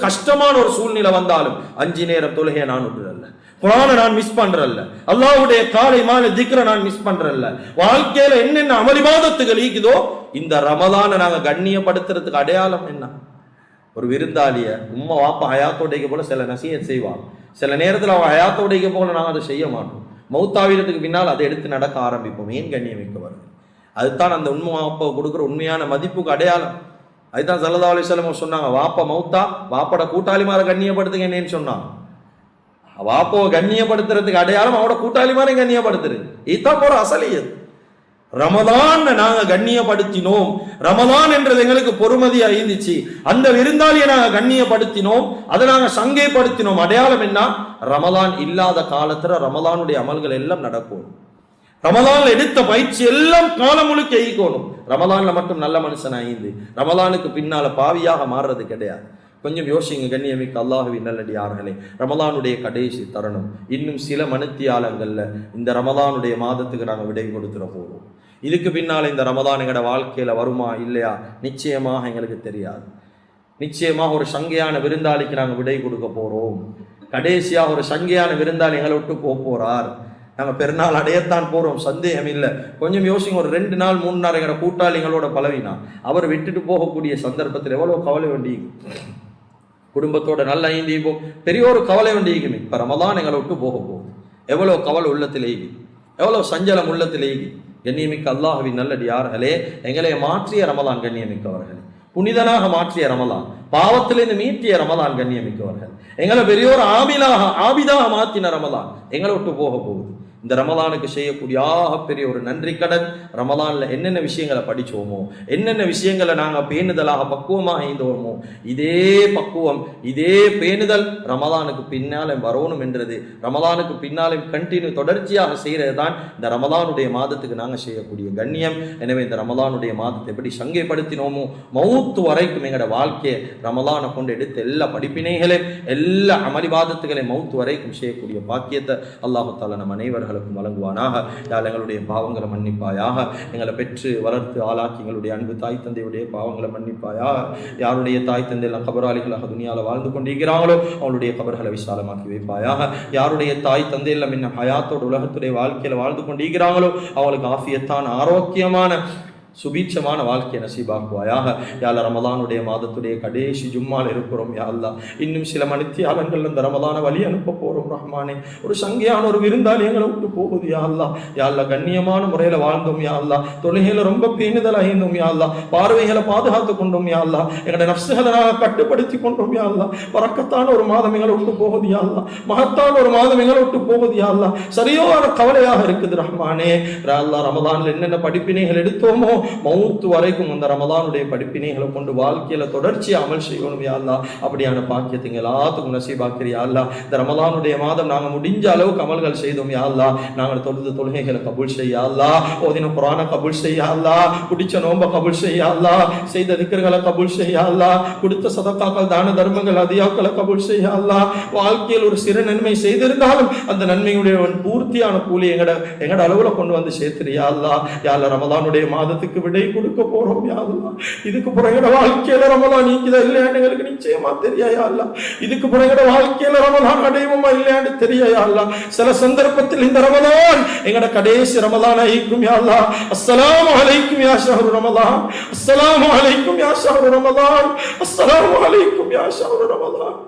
கஷ்டமான ஒரு சூழ்நிலை வந்தாலும் 5 நேரம் தொழுகையை நான் விடுறல்ல, குர்ஆனை நான் மிஸ் பண்றல்ல, அல்லாஹ்வுடைய காலை மாலை திக்ரை நான் மிஸ் பண்றல்ல. வாழ்க்கையில என்னென்ன அமளிவாதத்துகள் ஈக்குதோ இந்த ரமலானை நாங்க கண்ணியப்படுத்துறதுக்கு அடையாளம் என்ன? ஒரு விருந்தாளிய உம்மா வாப்பா ஹயாத்தோடைக்கு போல சில நசீஹத் செய்வாங்க, சில நேரத்தில் அவன் ஹயாத்தோடைக்கு போல நாங்கள் அதை செய்ய மாட்டோம். மௌத்தாவிடத்துக்கு பின்னால் அதை எடுத்து நடக்க ஆரம்பிப்போம். ஏன் கண்ணியமிக்க வருது? அதுதான் அந்த உண்மை வாப்பா கொடுக்குற உண்மையான மதிப்புக்கு அடையாளம். அதுதான் ஸல்லல்லாஹு அலைஹி வஸல்லம் சொன்னாங்க, வாப்பா மௌத்தா வாப்போட கூட்டாளிமாரை கண்ணியப்படுத்துங்க என்னன்னு சொன்னாங்க. வாப்பாவை கண்ணியப்படுத்துறதுக்கு அடையாளம் அவட கூட்டாளிமாரை கண்ணியப்படுத்துறது. இதுதான் போற அசலியது. ரமலான் நாங்க கண்ணியப்படுத்தினோம், ரமலான் என்றது எங்களுக்கு பொறுமதியா இருந்துச்சு, அந்த விருந்தாளியை நாங்க கண்ணியப்படுத்தினோம், அதை நாங்க சங்கைப்படுத்தினோம். அடையாளம் என்ன? ரமலான் இல்லாத காலத்துல ரமலானுடைய அமல்கள் எல்லாம் நடக்கும். ரமலான்ல எடுத்த பயிற்சி எல்லாம் காலம் முழுக்க ஈக்கணும். ரமலான்ல மட்டும் நல்ல மனுஷன் ஆயிந்து ரமலானுக்கு பின்னால பாவியாக மாறுறது கிடையாது. கொஞ்சம் யோசிங்க கண்ணியமிக்க அல்லாஹ்வின் நல்லடியார்களே, ரமலானுடைய கடைசி தருணம். இன்னும் சில மணித்தியாலங்கள்ல இந்த ரமலானுடைய மாதத்துக்கு நாங்கள் விடை கொடுத்துட போறோம். இதுக்கு பின்னால் இந்த ரமலான் எங்களோட வாழ்க்கையில வருமா இல்லையா நிச்சயமாக எங்களுக்கு தெரியாது. நிச்சயமாக ஒரு சங்கையான விருந்தாளிக்கு நாங்கள் விடை கொடுக்க போறோம். கடைசியாக ஒரு சங்கையான விருந்தாளி எங்களை விட்டு போறார். நாங்கள் பெருநாள் அடையத்தான் போகிறோம், சந்தேகம் இல்லை. கொஞ்சம் யோசிங்க, ஒரு 2 நாள் 3 நாள் எங்களோட கூட்டாளிகளோட பழவினா அவர் விட்டுட்டு போகக்கூடிய சந்தர்ப்பத்தில் எவ்வளோ கவலை வேண்டி, குடும்பத்தோட நல்ல ஐந்தீபம் பெரிய ஒரு கவலை வேண்டிக்குமே. இப்போ ரமலான் எங்களை விட்டு போக போகுது, எவ்வளோ கவலை உள்ளத்திலேயே, எவ்வளோ சஞ்சலம் உள்ளத்திலேயே. கண்ணியமிக்க அல்லாஹ்வின் நல்லடியார்களே, எங்களை மாற்றிய ரமலான் கண்ணியமிக்கவர்கள், புனிதனாக மாற்றிய ரமலான், பாவத்திலிருந்து மீட்டிய ரமலான் கண்ணியமிக்கவர்கள், எங்களை பெரியோர் ஆபிதாக மாற்றின ரமலான் எங்களை விட்டு போக போகுது. இந்த ரமலானுக்கு செய்யக்கூடிய பெரிய ஒரு நன்றி கடன். ரமலான்ல என்னென்ன விஷயங்களை படிச்சோமோ, என்னென்ன விஷயங்களை நாங்கள் பேணுதலாக பக்குவமாக இருந்தோமோ, இதே பக்குவம் இதே பேணுதல் ரமலானுக்கு பின்னாலே வரணும் என்றது, ரமலானுக்கு பின்னாலே கண்டினியூ தொடர்ச்சியாக செய்கிறது தான் இந்த ரமலானுடைய மாதத்துக்கு நாங்கள் செய்யக்கூடிய கண்ணியம். எனவே இந்த ரமலானுடைய மாதத்தை எப்படி சங்கைப்படுத்தினோமோ, மௌத்து வரைக்கும் எங்களோட வாழ்க்கையை ரமலானை கொண்டு எடுத்து எல்லா படிப்பினைகளையும் எல்லா அமளிவாதத்துகளையும் மௌத்து வரைக்கும் செய்யக்கூடிய பாக்கியத்தை அல்லாஹு தஆலா நம் அனைவர்களுக்கும் வழங்குவானாக. யாழ் எங்களுடைய பாவங்களை மன்னிப்பாயாக, எங்களை பெற்று வளர்த்து ஆளாக்கி எங்களுடைய அன்பு தாய் தந்தையுடைய பாவங்களை மன்னிப்பாயாக. யாருடைய தாய் தந்தை எல்லாம் கபராளிகளாக துனியாவில் வாழ்ந்து கொண்டிருக்கிறாங்களோ அவளுடைய கபர்களை விசாலமாக்கி வைப்பாயாக. யாருடைய தாய் தந்தை எல்லாம் இன்னும் ஹயாத்தோட உலகத்துடைய வாழ்க்கையில வாழ்ந்து கொண்டிருக்கிறாங்களோ அவளுக்கு ஆஃபியத்தான ஆரோக்கியமான சுபீட்சமான வாழ்க்கையை நசீபாக்குவாயாக. யாழ்லா ரமலானுடைய மாதத்துடைய கடைசி ஜும்மால் இருக்கிறோம். யாழ்லா இன்னும் சில மணித்தியாலங்கள் இந்த ரமலான வழி அனுப்ப போறோம். ரஹ்மானே, ஒரு சங்கையான ஒரு விருந்தாளி எங்களை விட்டு போகுது. யாழ்லா யாழ்லா கண்ணியமான முறையில் வாழ்ந்தோம். யாழ்லா தொழுகையில ரொம்ப பேணுதலாக இருந்தோம். யாழ்லா பார்வைகளை பாதுகாத்து கொண்டோம். யாழ்லா எங்களோட நஃப்ஸுகளை நாங்கள் கட்டுப்படுத்தி கொண்டோம். யாழ்லா வரக்கத்தான ஒரு மாதம் எங்களை விட்டு போகுது. யாழ்லா மகத்தான ஒரு மாதம் எங்களை விட்டு போகுது. யாழ்லா சரியான கவலையாக இருக்குது. ரஹ்மானே, யாழ்லா ரமலான்ல என்னென்ன படிப்பினைகள் எடுத்தோமோ மௌத்து வரைக்கும் அந்த ரமலானுடைய படிப்பினைகளை கொண்டு வாழ்க்கையில தொடர்ச்சி அமல் செய்யணும். யா அல்லாஹ், அப்படியான பாக்கியத்தை எல்லாத்துக்கும் நசீபாக்கிறியா அல்லாஹ். இந்த ரமலானுடைய மாதம் நாங்கள் முடிஞ்ச அளவுக்கு அமல்கள் செய்தோம். யா அல்லாஹ், நாங்கள் தொழுது தொழுகைகளை கபூல் செய்யா அல்லாஹ், ஓதின குர்ஆனை கபூல் செய்யா அல்லாஹ், குடிச்ச நோம்ப கபூல் செய்யா அல்லாஹ், செய்த திக்ர்களை கபூல் செய்யா அல்லாஹ், கொடுத்த சதகாக்கள் தான தர்மங்கள் அதியாக்களை கபூல் செய்யா அல்லாஹ். வாழ்க்கையில் ஒரு சிறு நன்மை செய்திருந்தாலும் அந்த நன்மையுடைய பூர்த்தியான கூலி எங்கட அளவுல கொண்டு வந்து சேர்த்துறியா அல்லாஹ். யா அல்லாஹ், ரமலானுடைய மாதத்துக்கு விடை கொடுக்க போறோம். யா அல்லாஹ், இதுக்கு பிறகு வாழ்க்கையில ரமலான் நீக்குதா இல்லையான்னு எங்களுக்கு நிச்சயமா தெரியா. யா அல்லாஹ், இதுக்கு பிறகு வாழ்க்கையில ரமலான் அடையுமா இல்லையான்னு தெரியா. யா அல்லாஹ், சில சந்தர்ப்பத்தில் இந்த ரமலான் எங்கட கடைசி ரமலான் ஆயிக்கும். யா அல்லாஹ், அஸ்ஸலாமு அலைக்கும் யா ஷஹ்ரு ரமலான், அஸ்ஸலாமு அலைக்கும் யா ஷஹ்ரு ரமலான், அஸ்ஸலாமு அலைக்கும் யா ஷஹ்ரு ரமலான்.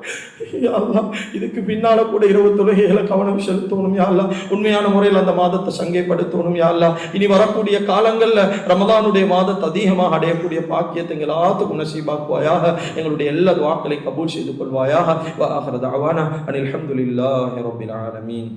யா அல்லாஹ், இதுக்கு பின்னால கூட 20 தொழுகைகளை கவனம் செலுத்தணும். யா அல்லாஹ், உண்மையான முறையில் அந்த மாதத்தை சங்கைப்படுத்தணும். யா அல்லாஹ், இனி வரக்கூடிய காலங்கள்ல ரமலானுடைய மாதத்தை அதிகமாக அடையக்கூடிய பாக்கியத்தை எல்லாத்துக்கும் நசீபாக்குவாயாக. எங்களுடைய எல்லா துஆக்களை கபூல் செய்து கொள்வாயாக. வ ஆகிரு தஅவானா அனில் ஹம்துலில்லாஹி ரப்பில் ஆலமீன்.